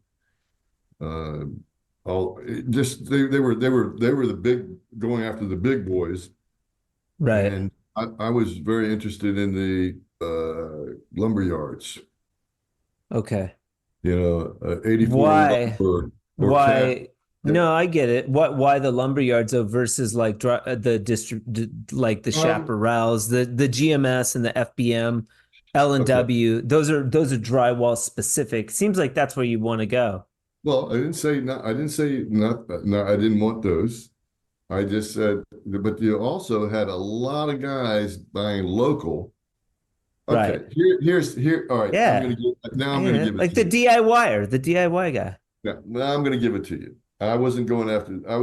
uh, all. Just they were the big going after the big boys, Right. and I was very interested in the lumber yards. Okay. 84 Why? lumber or cat. Why? No, I get it. Why the lumber yards though versus like like the Um, Chaparrals, the GMS and the FBM, L and okay. W. Those are drywall specific. Seems like that's where you want to go. Well, I didn't say not. I didn't say not. No, I didn't want those. I just said, but you also had a lot of guys buying local. Right. Okay, here. All right, Yeah. I'm gonna Yeah. give it Like to the you. DIYer, the DIY guy. Yeah, now I'm gonna give it to you. I wasn't going after. I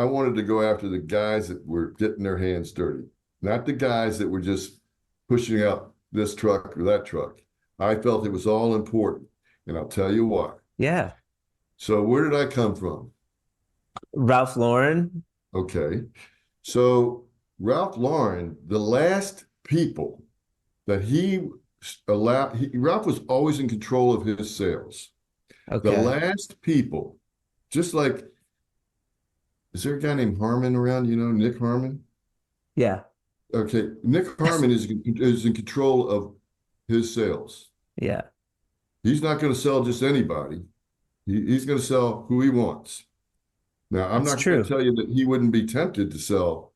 wanted to go after the guys that were getting their hands dirty, not the guys that were just pushing up this truck or that truck. I felt it was all important. and I'll tell you why. Yeah. So where did I come from? Ralph Lauren. Okay. So Ralph Lauren, the last people that he allowed, Ralph was always in control of his sales. The Okay. last people, just like, is there a guy named Harmon around? You know, Nick Harmon? Yeah. Okay. Nick Harmon is in control of his sales. Yeah. He's not going to sell just anybody. He's going to sell who he wants. Now, I'm That's not going to true. tell you that he wouldn't be tempted to sell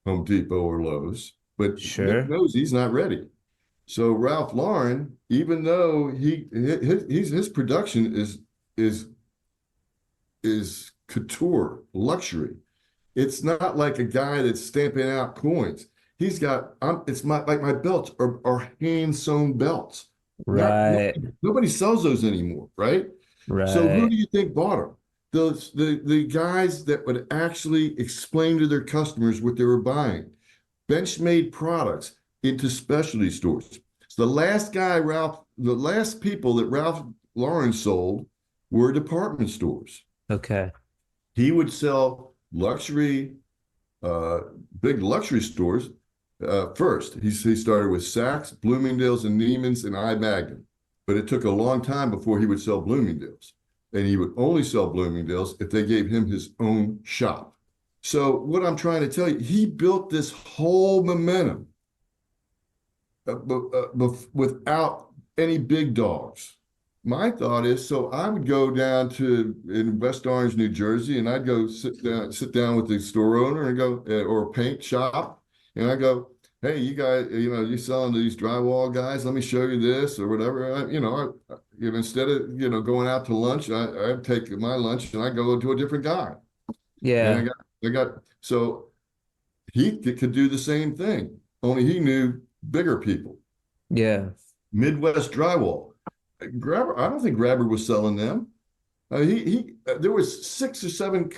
Home Depot or Lowe's, but Nick Sure. knows he's not ready. So Ralph Lauren, even though his production is couture, luxury. It's not like a guy that's stamping out coins. He's got it's like my belts are hand sewn belts. Not Right. nobody sells those anymore, right? So who Right. do you think bought them? The guys that would actually explain to their customers what they were buying. Benchmade products into specialty stores. So the last people that Ralph Lauren sold were department stores. Okay. He would sell uh, big luxury stores first. He started with Saks, Bloomingdale's, and Neiman's and I. Magnum. But it took a long time before he would sell Bloomingdale's. And he would only sell Bloomingdale's if they gave him his own shop. So what I'm trying to tell you, he built this whole momentum without any big dogs. My thought is, so I would go down to in West Orange, New Jersey, and I'd go sit down with the store owner and go, or paint shop, and I go, hey, you guys, you selling to these drywall guys? Let me show you this or whatever. Instead of going out to lunch, I'd take my lunch and I go to a different guy, and Yeah. I got so he could do the same thing, only he knew bigger people. Yeah. Midwest Drywall. Grabber, I don't think Grabber was selling them. There was 6 or 7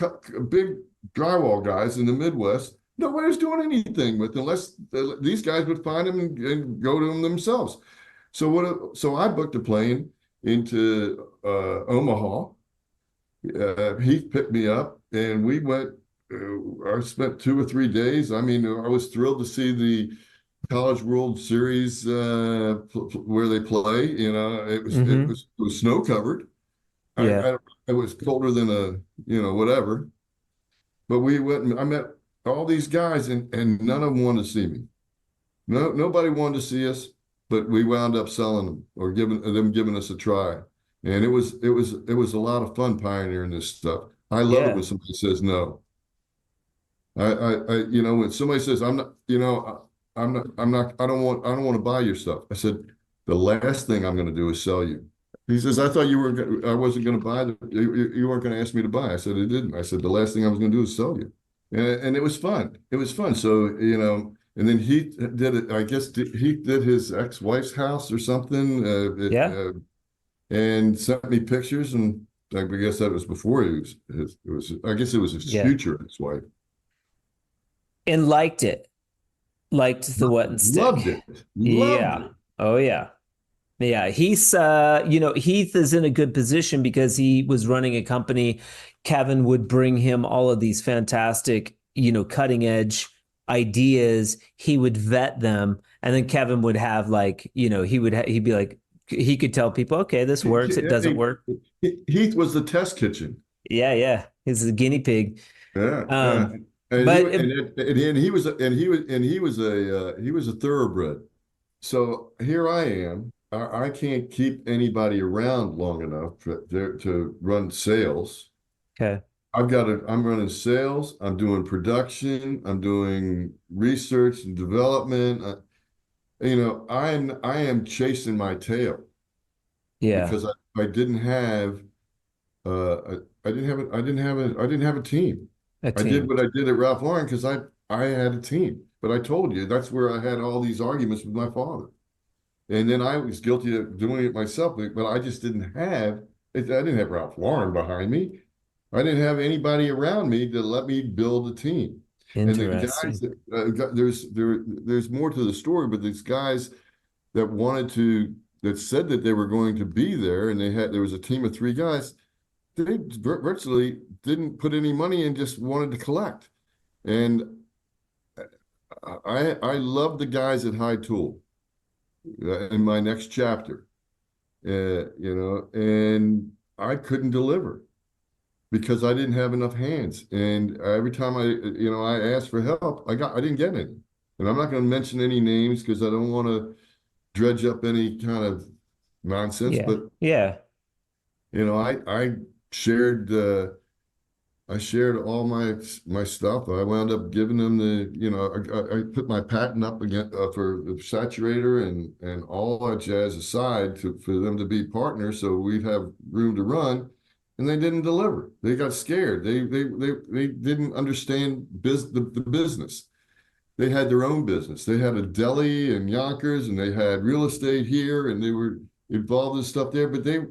big drywall guys in the Midwest. Nobody was doing anything with unless these guys would find them and go to them themselves. So I booked a plane into Omaha. He picked me up, and we went. I spent 2 or 3 days. I mean, I was thrilled to see the College World Series where they play. It was it Hmm. was it was snow covered. Yeah. It was colder than whatever. But we went and I met all these guys, and none of them wanted to see me. No, nobody wanted to see us, but we wound up selling them or giving us a try. And it was a lot of fun pioneering this stuff. I love it Yeah. when somebody says no. When somebody says I'm not, I don't want to buy your stuff. I said, the last thing I'm going to do is sell you. He says, I thought I wasn't going to buy you weren't going to ask me to buy. I said, I didn't. I said, the last thing I was going to do is sell you. And it was fun. It was fun. So, and then he did it, I guess he did his ex-wife's house or something, Yeah. and sent me pictures. And I guess that was before I guess it was his Yeah. future ex-wife. And liked it. Liked the wet and Loved stick. it. Loved Yeah. it. Oh yeah. Yeah, he's Heath is in a good position because he was running a company. Kevin would bring him all of these fantastic, cutting edge ideas. He would vet them, and then Kevin would have he'd be like he could tell people, okay, this works, it doesn't work. Heath was the test kitchen. Yeah, yeah. He's a guinea pig. Yeah, yeah. Um, And but it, he was a thoroughbred. So here I am. I can't keep anybody around long enough to run sales. okay. I'm running sales. I'm doing production. I'm doing research and development. I am chasing my tail Yeah, because I didn't have I didn't have a team. a I did team. what I did at Ralph Lauren because I had a team. But I told you that's where I had all these arguments with my father. And then I was guilty of doing it myself, but I just didn't have I didn't have Ralph Lauren behind me. I didn't have anybody around me to let me build a team. And the guys Interesting. that there's more to the story, but these guys that wanted to that said that they were going to be there, and there was a team of 3 guys. They virtually didn't put any money in, just wanted to collect. And I love the guys at High Tool in my next chapter, and I couldn't deliver because I didn't have enough hands. And every time I asked for help, I didn't get any. And I'm not going to mention any names because I don't want to dredge up any kind of nonsense. Yeah. But Yeah. I shared all my stuff. I wound up giving them I put my patent up again for the saturator and all that jazz aside for them to be partners, so we'd have room to run. And they didn't deliver. They got scared. They didn't understand the business. They had their own business. They had a deli in Yonkers, and they had real estate here, and they were involved in stuff there. But they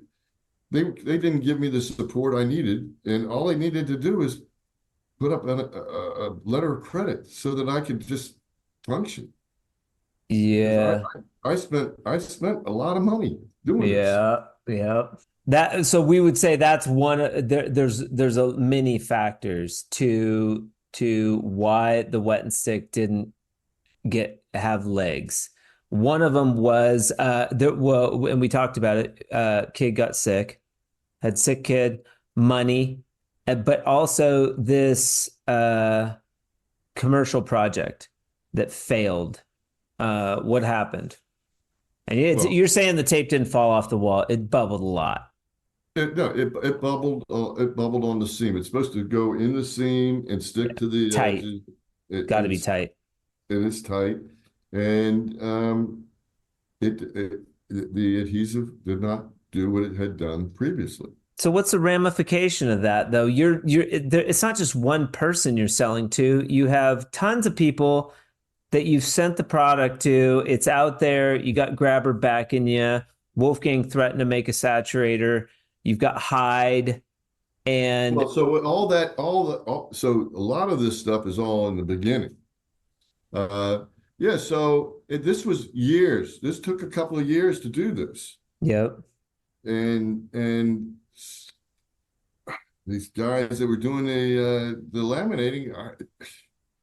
didn't give me the support I needed, and all I needed to do is put up a letter of credit so that I could just function. Yeah. I spent a lot of money doing this. Yeah. So we would say that's one. There's a many factors to why the wet and stick didn't have legs. One of them was and we talked about it. Kid got sick, had sick kid, money, but also this commercial project that failed. What happened? And you're saying the tape didn't fall off the wall; it bubbled a lot. It bubbled. It bubbled on the seam. It's supposed to go in the seam and stick to the tight. Got to be tight. And it's tight, and the adhesive did not do what it had done previously. So what's the ramification of that, though? It's not just one person you're selling to. You have tons of people that you've sent the product to. It's out there. You got Grabber backing you. Wolfgang threatened to make a saturator. You've got Hyde, and so so a lot of this stuff is all in the beginning. So this was years. This took a couple of years to do this. Yep. And these guys that were doing the laminating,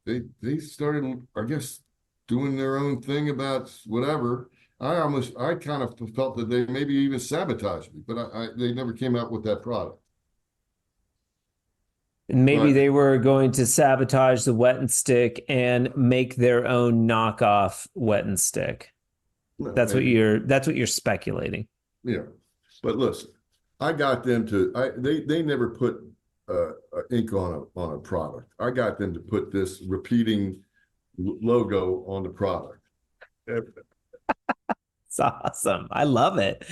they started, I guess, doing their own thing about whatever. I kind of felt that they maybe even sabotaged me, but they never came out with that product. Maybe they were going to sabotage the wet and stick and make their own knockoff wet and stick. That's what you're speculating. Yeah, but listen, I got them to. They never put ink on a product. I got them to put this repeating logo on the product. It's awesome. I love it.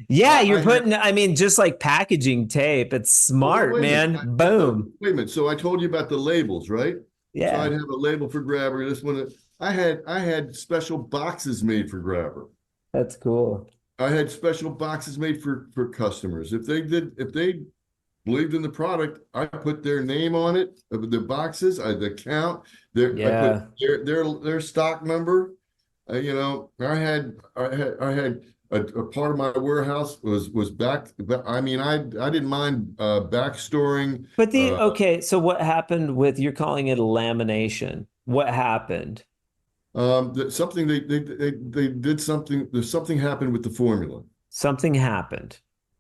Yeah, you're putting, just like packaging tape. It's smart, man. Boom. Wait a minute. So I told you about the labels, right? Yeah. So I'd have a label for Grabber. This one, I had special boxes made for Grabber. That's cool. I had special boxes made for customers. If they believed in the product, I put their name on it, the boxes, the count, I put their stock number. I had a part of my warehouse was back. I didn't mind back storing. But so what happened with, you're calling it a lamination? What happened? Something they did something. There's something happened with the formula. Something happened,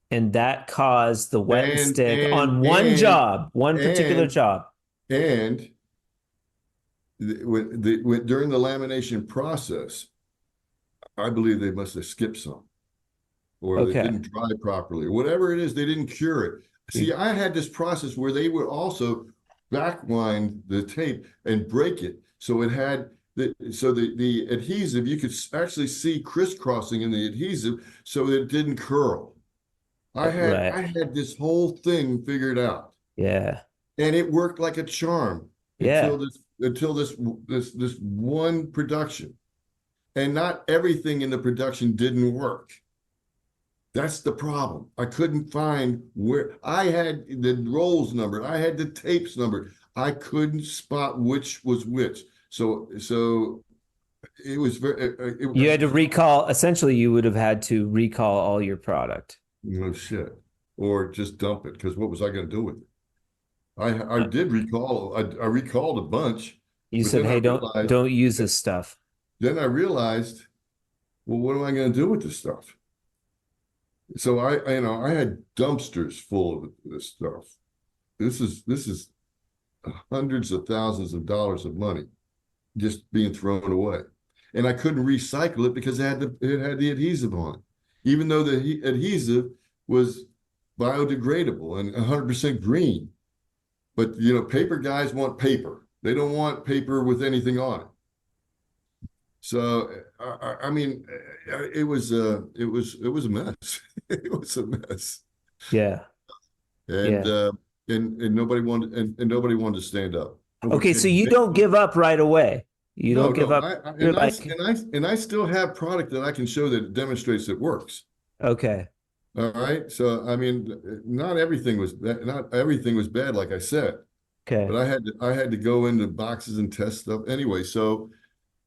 and that caused the wet and stick on one particular job. And during the lamination process, I believe they must have skipped some, or they didn't dry properly, or whatever it is. They didn't cure it. See, I had this process where they would also backwind the tape and break it, so it had the adhesive. You could actually see crisscrossing in the adhesive, so that it didn't curl. I had this whole thing figured out. Yeah, and it worked like a charm. Until this one production. And not everything in the production didn't work. That's the problem. I couldn't find where. I had the rolls numbered. I had the tapes numbered. I couldn't spot which was which. So it was very, You had to recall, essentially, you would have had to recall all your product. no shit, or just dump it, because what was I going to do with it? I did recall, I recalled a bunch, You but said, then I hey, realized, don't use this stuff. then I realized, well, what am I going to do with this stuff? So I had dumpsters full of this stuff. This is hundreds of thousands of dollars of money just being thrown away. And I couldn't recycle it because it had the adhesive on it, even though the adhesive was biodegradable and 100% green. But paper guys want paper. They don't want paper with anything on it. So I mean, it was a mess. It was a mess. Yeah. And Yeah. And nobody wanted and nobody wanted to stand up. Okay, so you don't give up right away. You No, don't give no. up. You're like, I still have product that I can show that demonstrates it works. okay. All right. So I mean, not everything was bad, like I said. Okay. But I had to go into boxes and test stuff anyway. So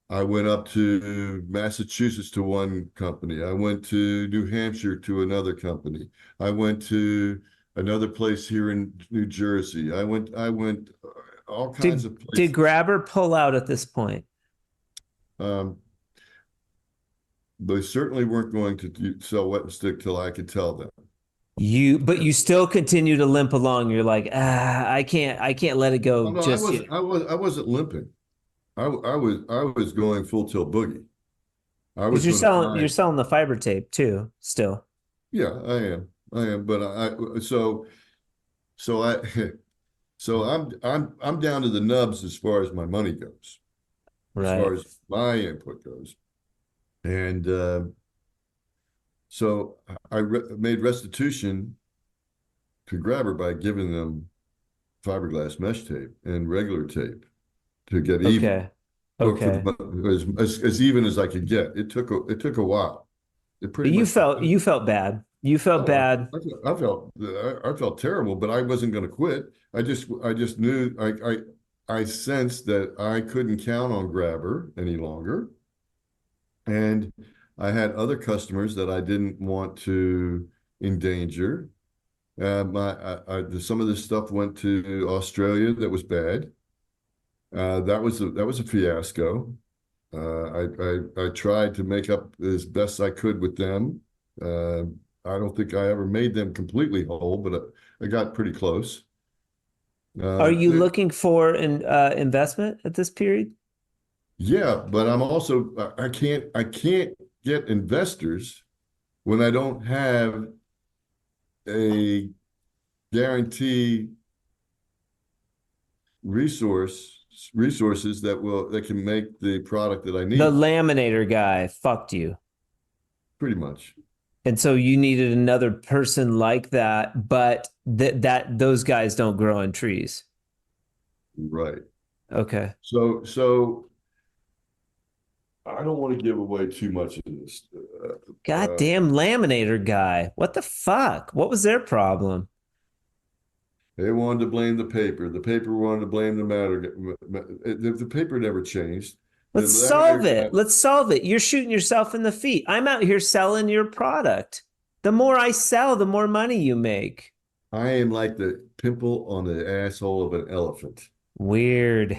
I went up to Massachusetts to one company. I went to New Hampshire to another company. I went to another place here in New Jersey. I went all kinds of places. Did Grabber pull out at this point? They certainly weren't going to sell wet and stick till I could tell them. But you still continue to limp along. You're like, I can't let it go. Oh, no, I wasn't limping. I was going full tilt boogie. Because you're selling the fiber tape too, still. Yeah, I am. But so I'm down to the nubs as far as my money goes, right, as far as my input goes, and so I made restitution to Grabber by giving them fiberglass mesh tape and regular tape to get even. Okay. As even as I could get. It took a while. You felt bad. You felt bad. I felt terrible, but I wasn't going to quit. I just knew I sensed that I couldn't count on Grabber any longer, and I had other customers that I didn't want to endanger. Some of this stuff went to Australia that was bad. That was a fiasco. I tried to make up as best I could with them. I don't think I ever made them completely whole, but I got pretty close. Are you looking for an investment at this period? Yeah, but I'm also I can't get investors when I don't have a guarantee resources that can make the product that I need. The laminator guy fucked you. Pretty much. And so you needed another person like that, but those guys don't grow on trees. Right. Okay. So I don't want to give away too much of this. Goddamn laminator guy. What the fuck? What was their problem? They wanted to blame the paper. The paper wanted to blame the matter. The paper never changed. Let's solve it. Let's solve it. You're shooting yourself in the feet. I'm out here selling your product. The more I sell, the more money you make. I am like the pimple on the asshole of an elephant. Weird.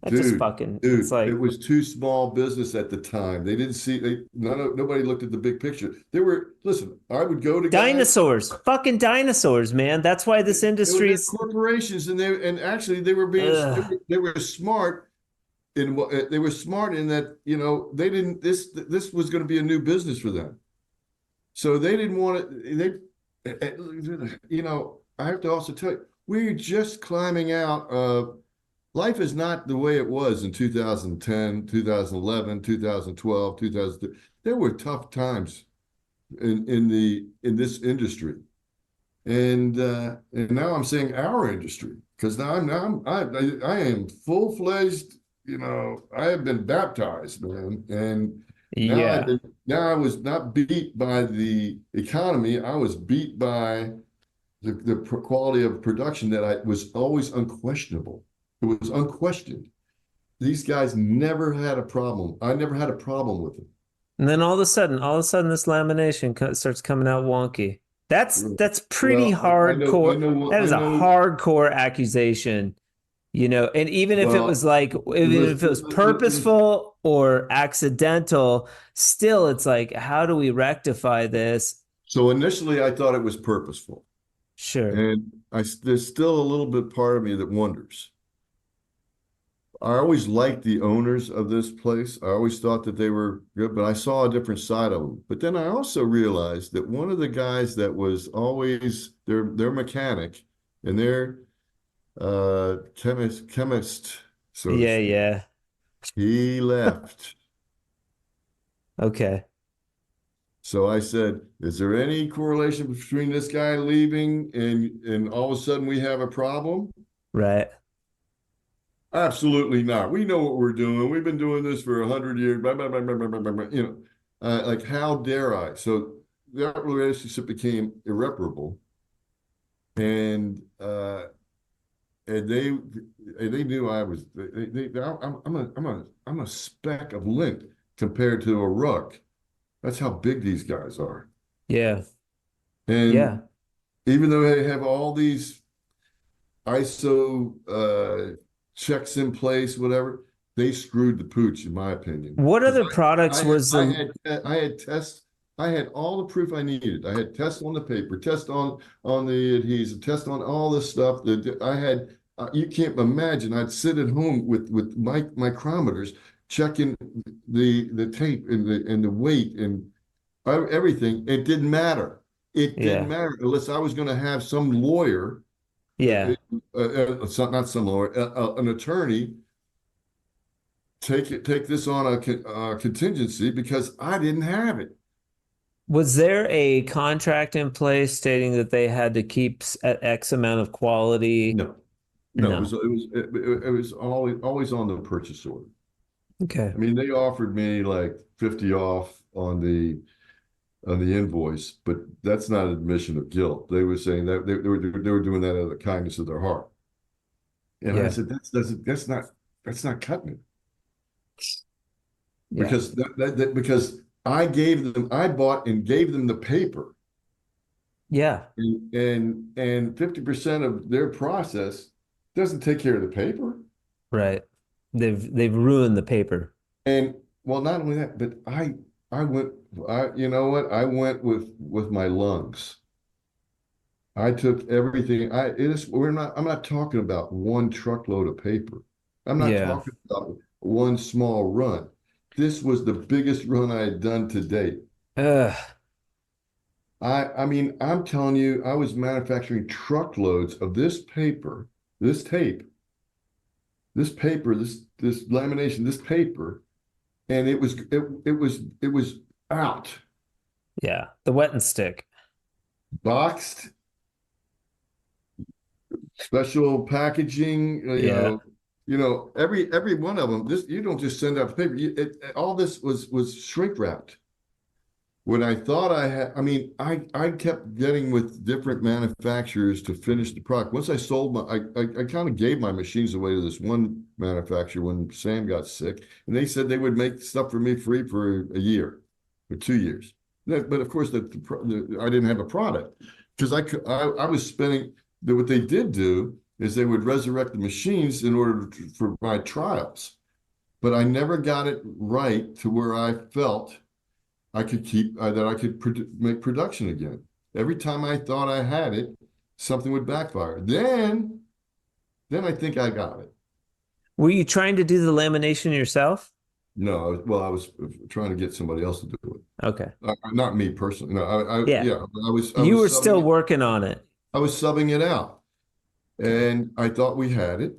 It's like, it was too small business at the time. They didn't see, nobody looked at the big picture. I would go to dinosaurs, fucking dinosaurs, man. That's why this industry is corporations, and they were smart. They were smart in that, they didn't, this was going to be a new business for them. So they didn't want it. I have to also tell you, we're just climbing out of, life is not the way it was in 2010, 2011, 2012, 2000. There were tough times in this industry. And now I'm saying our industry, because now I am full-fledged. I have been baptized, man, and now I was not beat by the economy. I was beat by the quality of production that was always unquestionable. It was unquestioned. these guys never had a problem. I never had a problem with them. And then all of a sudden, this lamination starts coming out wonky. That's pretty Well, hardcore. That I is a know. hardcore accusation, and even if it was Well, like, even if it was purposeful or accidental, still, it's like, how do we rectify this? so initially I thought it was purposeful, Sure. and there's still a little bit part of me that wonders. I always liked the owners of this place. I always thought that they were good, but I saw a different side of them. But then I also realized that one of the guys that was always their mechanic and their chemist, so to Yeah, speak, yeah. he left. Okay. So I said, is there any correlation between this guy leaving and all of a sudden we have a problem? Right. Absolutely not. We know what we're doing. We've been doing this for 100 years. Blah, blah, blah, blah, blah, blah, blah, like how dare I? So that relationship became irreparable, and they knew I was. I'm a speck of lint compared to a rug. That's how big these guys are. Yeah. Yeah. And even though they have all these ISO checks in place, whatever, they screwed the pooch, in my opinion. What Because other products was I had tests, I had all the proof I needed. I had tests on the paper, test on the adhesive, test on all this stuff that I had. You can't imagine. I'd sit at home with micrometers checking the tape and the weight and everything. It didn't matter. It didn't yeah. matter unless I was going to have some lawyer, Yeah. not some lawyer, an attorney take this on a contingency because I didn't have it. Was there a contract in place stating that they had to keep at X amount of quality? No, no, No. it was always on the purchase order. Okay. I mean, they offered me like 50 off on the invoice, but that's not an admission of guilt. They were saying that they were doing that out of the kindness of their heart. And I Yeah. said, that's not cutting it. Yeah. Because because I bought and gave them the paper, Yeah. and 50% of their process doesn't take care of the paper. Right. They've ruined the paper. And well, not only that, but I went you know what? I went with my lungs. I took everything. I'm not talking about one truckload of paper. I'm not Yeah. talking about one small run. This was the biggest run I had done to date. Ugh. I mean, I'm telling you, I was manufacturing truckloads of this paper, this tape, this paper, this lamination, this paper, and it was out, Yeah. The wet and stick. boxed, special packaging, Yeah. every one of them. This you don't just send out the paper. All this was shrink wrapped. When I thought I had, I mean, I kept getting with different manufacturers to finish the product. Once I sold I kind of gave my machines away to this one manufacturer when Sam got sick, and they said they would make stuff for me free for a year or 2 years. But of course, I didn't have a product because I was spending. What they did do is they would resurrect the machines in order for my trials, but I never got it right to where I felt I could that I could make production again. Every time I thought I had it, something would backfire. Then I think I got it. Were you trying to do the lamination yourself? No, well, I was trying to get somebody else to do it. Okay. Not me personally. No, Yeah. yeah, I You was were subbing still working on it. I was subbing it out, and I thought we had it,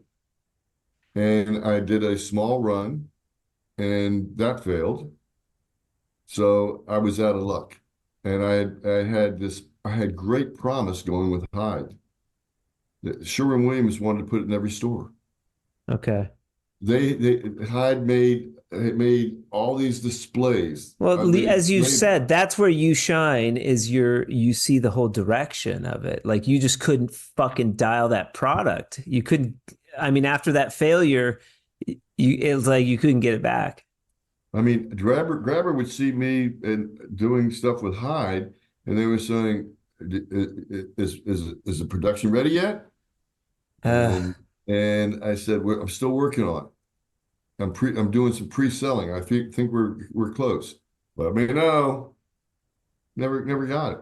and I did a small run, and that failed. So I was out of luck, and I had great promise going with Hyde. Sherwin-Williams wanted to put it in every store. Okay. They Hyde made all these displays. Well, as you said, that's where you shine is you see the whole direction of it. Like you just couldn't fucking dial that product. You couldn't, I mean, after that failure, it was like you couldn't get it back. I mean, Grabber would see me and doing stuff with Hyde, and they were saying, "Is the production ready yet?" Uh, And I said, I'm still working on it. I'm doing some pre-selling. I think we're close. Let me know. Never got it.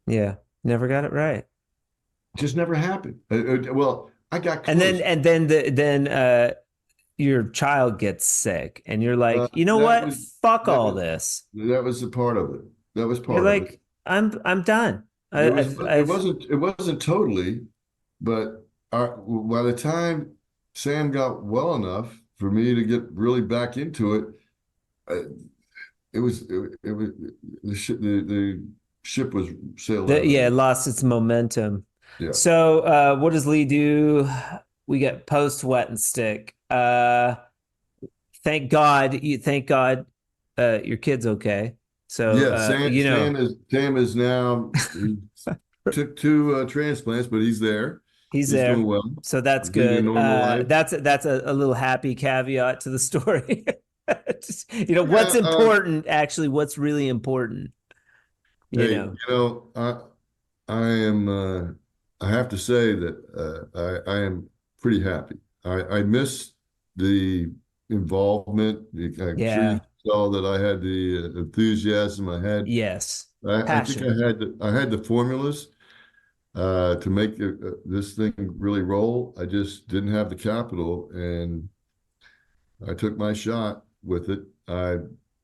yeah, never got it right. Just never happened. Well, I got And close. then your child gets sick, and you're like, you know That what? was Fuck that all was this. that was a part of it. That was You're part of it. like, I'm done. It was I've it wasn't totally, but by the time Sam got well enough for me to get really back into it, uh, it was the ship was sailed out of yeah, there. it lost its momentum. Yeah. So, what does Lee do? We get post wet and stick. Thank God, your kid's okay. So, Yeah, Sam is now he took two transplants, but he's there. he's He's doing there. well. So that's He's leading a good. normal life. That's a little happy caveat to the story. Just, what's Yeah, important, actually, what's really important, you hey, know. I am I have to say that I am pretty happy. I miss the involvement. I'm sure you Yeah. saw that I had the enthusiasm. Yes. I think Passion. I had the formulas to make this thing really roll. I just didn't have the capital, and I took my shot with it. I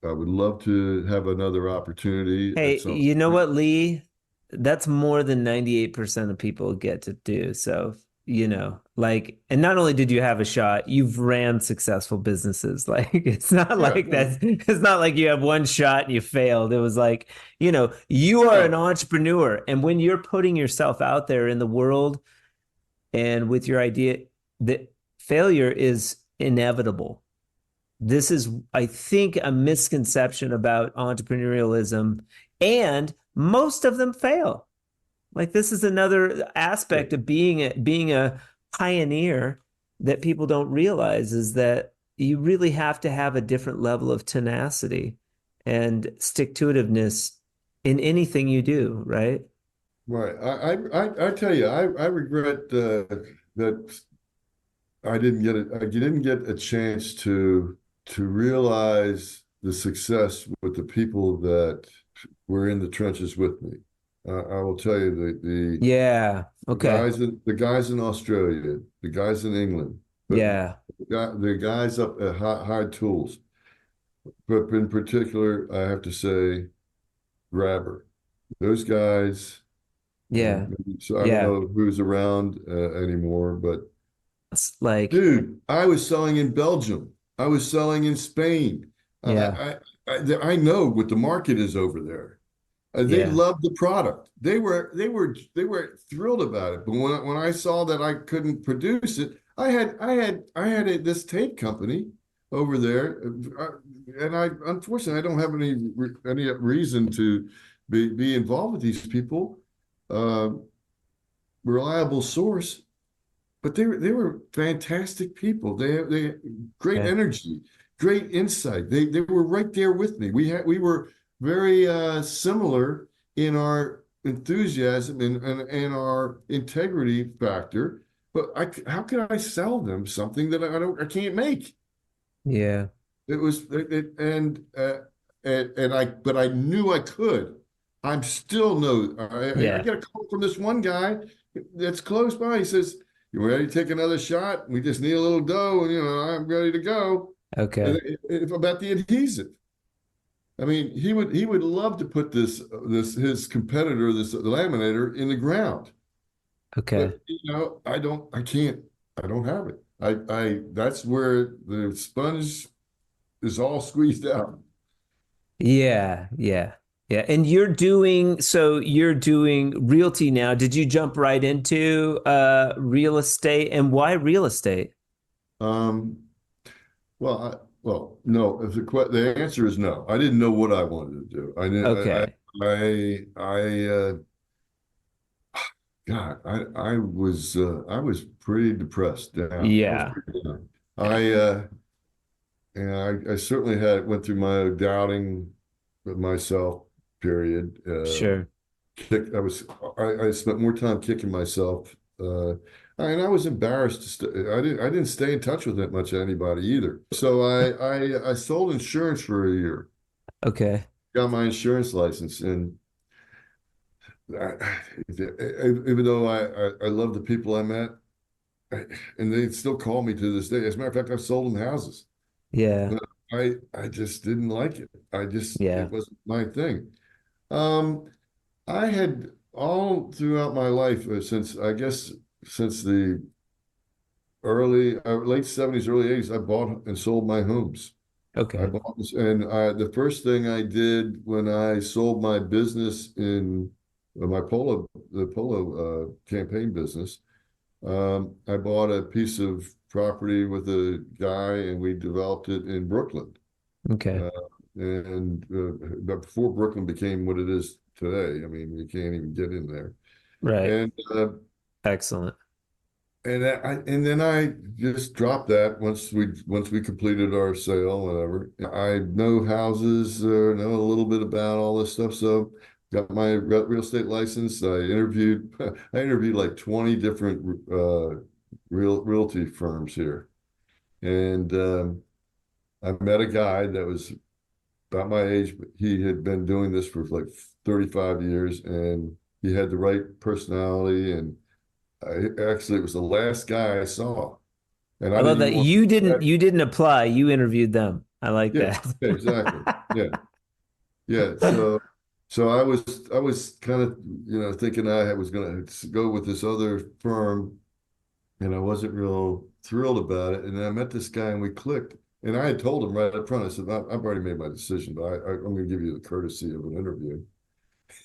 would love to have another opportunity at Hey, some you know point. what, Lee? That's more than 98% of people get to do. So, like, and not only did you have a shot, you've ran successful businesses. Like, Yeah, yeah, it's not like you have one shot and you failed. It was like, you are an no, entrepreneur. And when you're putting yourself out there in the world and with your idea, that failure is inevitable. This is, I think, a misconception about entrepreneurialism, and most of them fail. Like, this is another yeah. aspect of being a pioneer that people don't realize, is that you really have to have a different level of tenacity and stick to itiveness in anything you do, right? Right. I tell you, I regret that I didn't get a chance to realize the success with the people that were in the trenches with me. I will tell you Yeah. Okay. the guys in Australia, the guys in England, but Yeah. the guys up at Hard Tools, but in particular, I have to say, Grabber. Those guys. Yeah. So I don't Yeah. know who's around anymore, but It's like, dude, I was selling in Belgium. I was selling in Spain. yeah. I know what the market is over there. They Yeah. loved the product. They were thrilled about it. But when I saw that I couldn't produce it, I had this tape company over there, and I unfortunately I don't have any reason to be involved with these people. Uh, Reliable source, but they were fantastic people. They had great Yeah. energy, great insight. They were right there with me. We were very similar in our enthusiasm and our integrity factor. But how can I sell them something that I can't make? Yeah. It was and I but I knew I could. I'm still no. I Yeah. get a call from this one guy that's close by. He says, "You ready to take another shot? We just need a little dough, and I'm ready to go." And Okay. if about the adhesive, I mean, he would love to put this his competitor, this laminator, in the ground, Okay. but I don't have it. I that's where the sponge is all squeezed out. Yeah, yeah, yeah. And you're doing realty now. Did you jump right into real estate? And why real estate? Um, no. If the answer is no. I didn't know what I wanted to do. I didn't. Okay. God, I was pretty depressed down. I was Yeah. pretty down. I and I certainly went through my doubting of myself period. Sure. Kick, I was I spent more time kicking myself, and I was embarrassed to I didn't stay in touch with that much anybody either. So I sold insurance for a year, Okay. got my insurance license, and I, even though I love the people I met, and they still call me to this day. As a matter of fact, I've sold them houses. Yeah. But I just didn't like it. Yeah. It wasn't my thing. Um, I had all throughout my life, since I guess since the late 70s, early 80s, I bought and sold my homes. I Okay. bought and the first thing I did when I sold my business in my the polo campaign business, I bought a piece of property with a guy and we developed it in Brooklyn. Okay. Uh, and but before Brooklyn became what it is today, I mean, you can't even get in there. Right. And Excellent. and then I just dropped that once we completed our sale, whatever. I know houses, know a little bit about all this stuff, so got my real estate license. I interviewed like 20 different realty firms here, and I met a guy that was about my age, but he had been doing this for like 35 years, and he had the right personality. And actually, it was the last guy I saw, and I I love didn't that even want. you didn't apply, you interviewed them. I like Yeah, that. yeah, exactly. Yeah, yeah. So I was kind of thinking I was going to go with this other firm, and I wasn't real thrilled about it. And then I met this guy, and we clicked. And I had told him right up front, I said, I've already made my decision, but I'm going to give you the courtesy of an interview.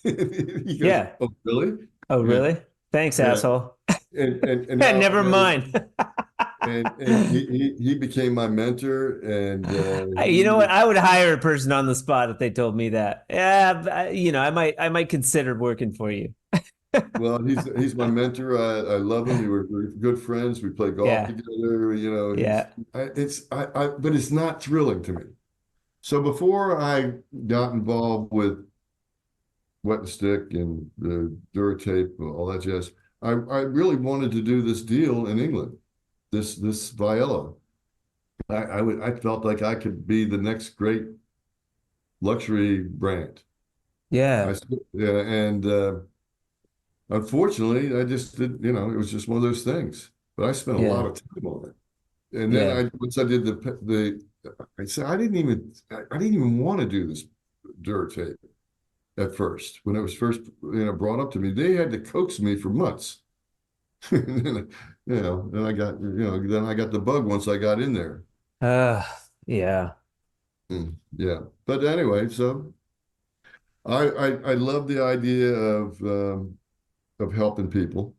He goes, Yeah. "Oh, really?" Oh, Yeah, really? Thanks, yeah. asshole. And Never mind. he became my mentor, and You know what? I would hire a person on the spot if they told me that. Yeah, I might consider working for you. well, he's my mentor. I love him. We were good friends. We play golf Yeah. together. Yeah. But it's not thrilling to me. So before I got involved with wet and stick and the Duratape, all that jazz, I really wanted to do this deal in England, this Viella. I felt like I could be the next great luxury brand. Yeah. Yeah, and unfortunately, I just did, it was just one of those things. But I spent a lot Yeah. of time on it. And then Yeah. once I did I said I didn't even want to do this Duratape at first. When it was first, brought up to me, they had to coax me for months. And then then I got the bug once I got in there. Uh, yeah. Yeah. But anyway, so I love the idea of helping people.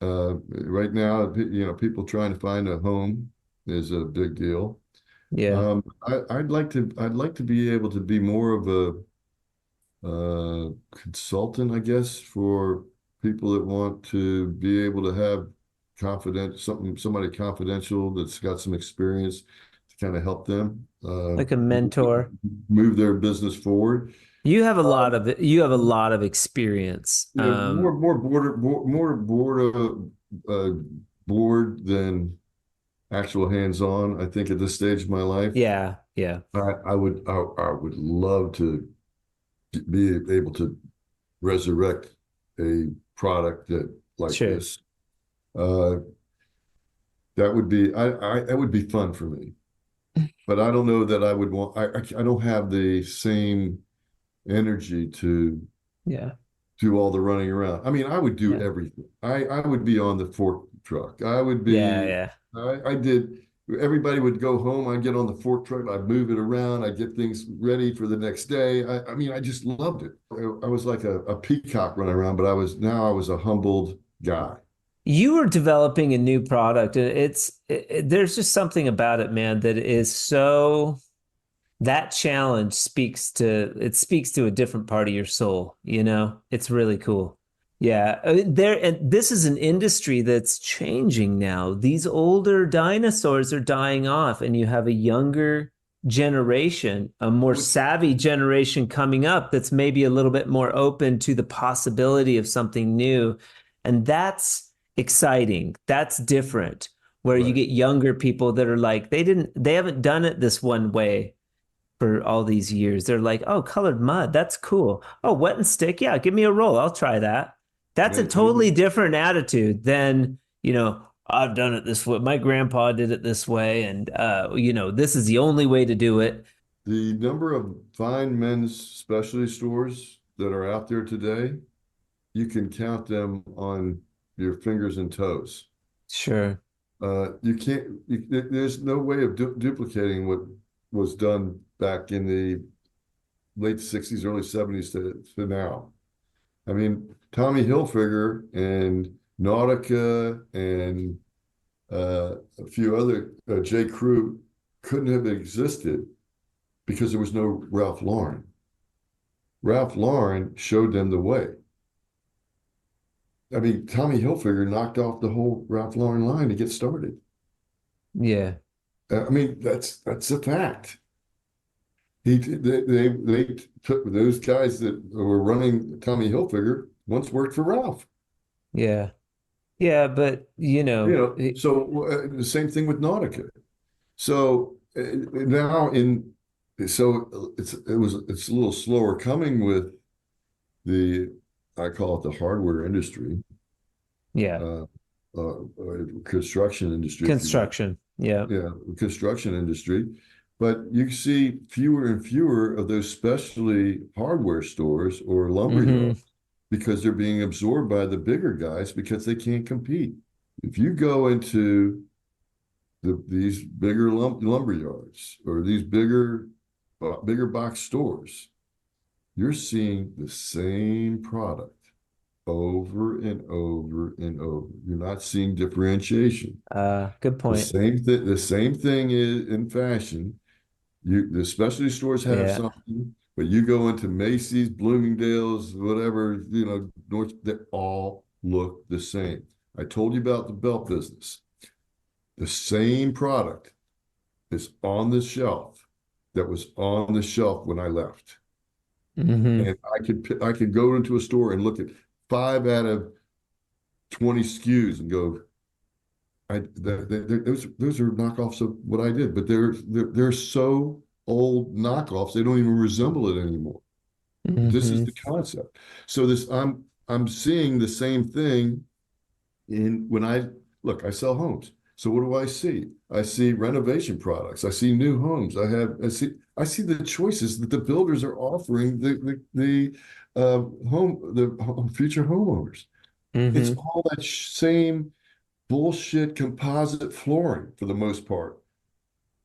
Right now, people trying to find a home is a big deal. Yeah. I'd like to be able to be more of a consultant, I guess, for people that want to be able to have somebody confidential that's got some experience to kind of help them Like a mentor. move their business forward. You have a lot of experience. More board than actual hands-on. I think at this stage of my life, Yeah. Yeah. I would love to be able to resurrect a product like Sure. this. Uh, that would be that would be fun for me. But I don't know that I would want. I don't have the same energy to Yeah. do all the running around. I mean, I would do Yeah. everything. I would be on the fork truck. I would Yeah. be. Yeah. I did. Everybody would go home. I'd get on the fork truck. I'd move it around. I'd get things ready for the next day. I mean, I just loved it. I was like a peacock running around, but I was a humbled guy. You were developing a new product. There's just something about it, man, that is so that challenge speaks to a different part of your soul, you know? It's really cool. Yeah, and this is an industry that's changing now. These older dinosaurs are dying off, and you have a younger generation, a more savvy generation coming up that's maybe a little bit more open to the possibility of something new. And that's exciting. That's different, where you Right. get younger people that are like, they haven't done it this one way for all these years. They're like, oh, colored mud, that's cool. Oh, wet and stick, yeah, give me a roll. I'll try that. That's a totally Man, different attitude than, I've done it this way. My grandpa did it this way, and this is the only way to do it. the number of fine men's specialty stores that are out there today, you can count them on your fingers and toes. Sure. You can't, there's no way of duplicating what was done back in the late 60s, early 70s to now. I mean, Tommy Hilfiger and Nautica and a few other, J. Crew couldn't have existed because there was no Ralph Lauren. Ralph Lauren showed them the way. I mean, Tommy Hilfiger knocked off the whole Ralph Lauren line to get started. Yeah. I mean, that's a fact. They took those guys that were running Tommy Hilfiger once worked for Ralph. Yeah. Yeah, but So the same thing with Nautica. So now it's a little slower coming with I call it the hardware industry, yeah. construction industry. Construction. Yeah. Yeah, construction industry. But you see fewer and fewer of those specialty hardware stores or lumber yards because they're being absorbed by the bigger guys because they can't compete. If you go into these bigger lumber yards or these bigger box stores, you're seeing the same product over and over and over. You're not seeing differentiation. Good point. The same thing is in fashion. The specialty stores have something, but you go into Macy's, Bloomingdale's, whatever, they all look the same. I told you about the belt business. The same product is on the shelf that was on the shelf when I left. And I could go into a store and look at 5 out of 20 SKUs and go, those are knockoffs of what I did, but they're so old knockoffs they don't even resemble it anymore. This is the concept. So I'm seeing the same thing when I sell homes. So what do I see? I see renovation products. I see new homes. I see the choices that the builders are offering the future homeowners. It's all that same bullshit composite flooring for the most part,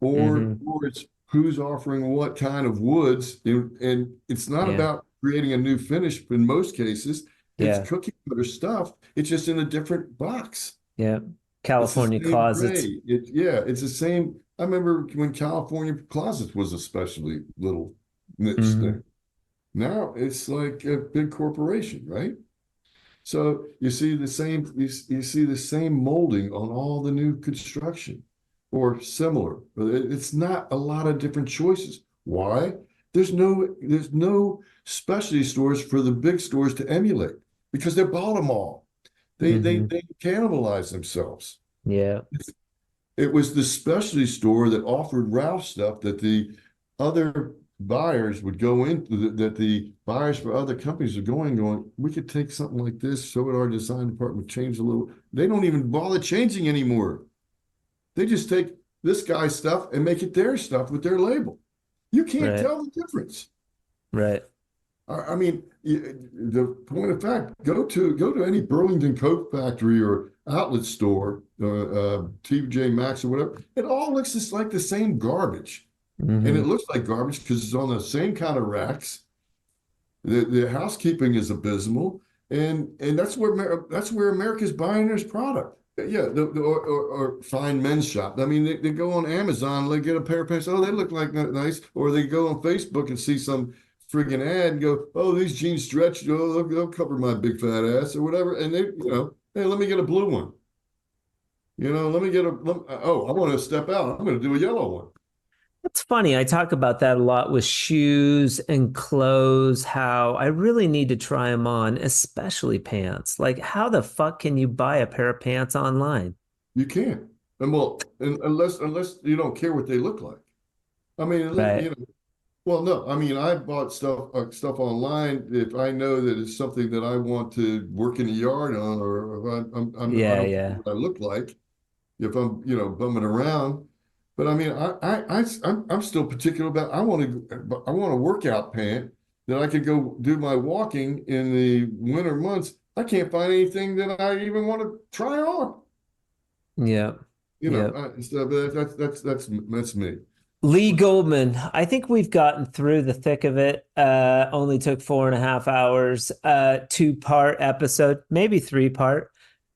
or it's who's offering what kind of woods, and it's not about creating a new finish. In most cases, it's cookie cutter stuff. It's just in a different box. Yeah, California closets. It's the same. I remember when California Closets was especially little niche thing. Now it's like a big corporation, right? So you see the same molding on all the new construction or similar. It's not a lot of different choices. Why? There's no specialty stores for the big stores to emulate because they bought them all. They cannibalize themselves. Yeah. It was the specialty store that offered Ralph stuff that the other buyers would go into, that the buyers for other companies are going, we could take something like this, so would our design department change a little. They don't even bother changing anymore. They just take this guy's stuff and make it their stuff with their label. You can't tell the difference. Right. I mean, the point of fact, go to any Burlington Coat factory or outlet store, TJ Maxx or whatever. It all looks just like the same garbage. And it looks like garbage because it's on the same kind of racks. The housekeeping is abysmal, and that's where America's buying this product. Yeah, or fine men's shop. I mean, they go on Amazon, they get a pair of pants. Oh, they look like nice. Or they go on Facebook and see some friggin' ad and go, oh, these jeans stretch. Oh, they'll cover my big fat ass or whatever. And they, hey, let me get a blue one. Let me get I want to step out. I'm going to do a yellow one. It's funny. I talk about that a lot with shoes and clothes, how I really need to try them on, especially pants. Like, how the fuck can you buy a pair of pants online? You can't. Unless you don't care what they look like. I mean, Right. well, no, I mean, I bought stuff online if I know that it's something that I want to work in the yard on, or if I Yeah, don't care yeah. what I look like if I'm, bumming around. But I mean, I'm still particular about, I want a workout pant that I could go do my walking in the winter months. I can't find anything that I even want to try on. Yep. Yep. So that's me. Lee Goldman, I think we've gotten through the thick of it. Only took 4.5 hours. Two-part episode, maybe three-part.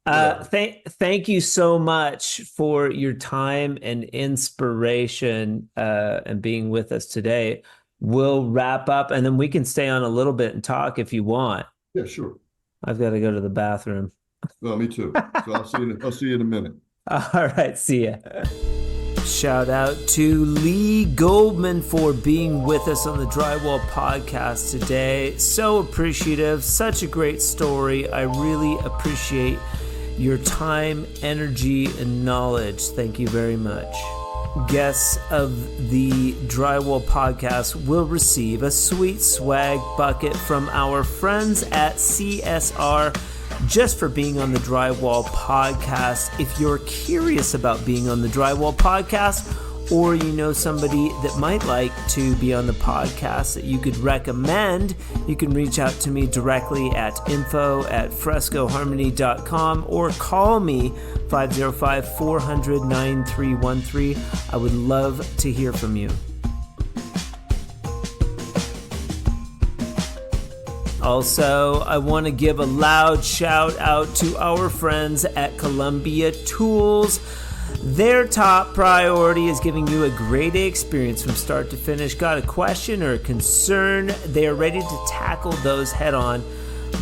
Whatever. Thank you so much for your time and inspiration and being with us today. We'll wrap up and then we can stay on a little bit and talk if you want. Yeah, sure. I've got to go to the bathroom. Well, me too. So I'll see you in a minute. All right, see ya. Shout out to Lee Goldman for being with us on the Drywall Podcast today. So appreciative, such a great story. I really appreciate your time, energy, and knowledge. Thank you very much. Guests of the Drywall Podcast will receive a sweet swag bucket from our friends at CSR just for being on the Drywall Podcast. If you're curious about being on the Drywall Podcast, or you know somebody that might like to be on the podcast that you could recommend, you can reach out to me directly at info@frescoharmony.com or call me 505-400-9313. I would love to hear from you. Also, I want to give a loud shout out to our friends at Columbia Tools. Their top priority is giving you a great experience from start to finish. Got a question or a concern? They are ready to tackle those head on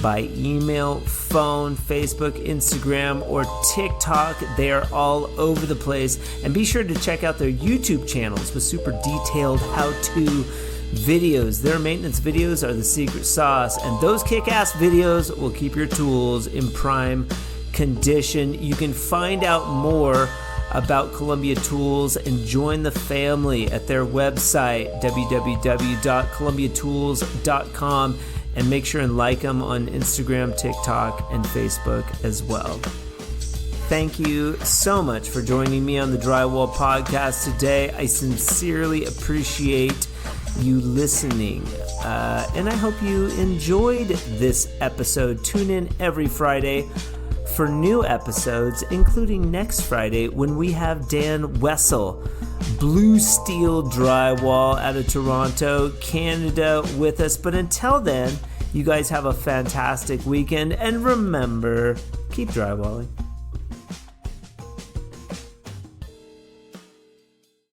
by email, phone, Facebook, Instagram, or TikTok. They are all over the place. And be sure to check out their YouTube channels with super detailed how-to videos. Their maintenance videos are the secret sauce, and those kick-ass videos will keep your tools in prime condition. You can find out more about Columbia Tools and join the family at their website, www.columbiatools.com, and make sure and like them on Instagram, TikTok, and Facebook as well. Thank you so much for joining me on the Drywall Podcast today. I sincerely appreciate you listening, and I hope you enjoyed this episode. Tune in every Friday for new episodes, including next Friday when we have Dan Wessel, Blue Steel Drywall out of Toronto, Canada, with us. But until then, you guys have a fantastic weekend, and remember, keep drywalling.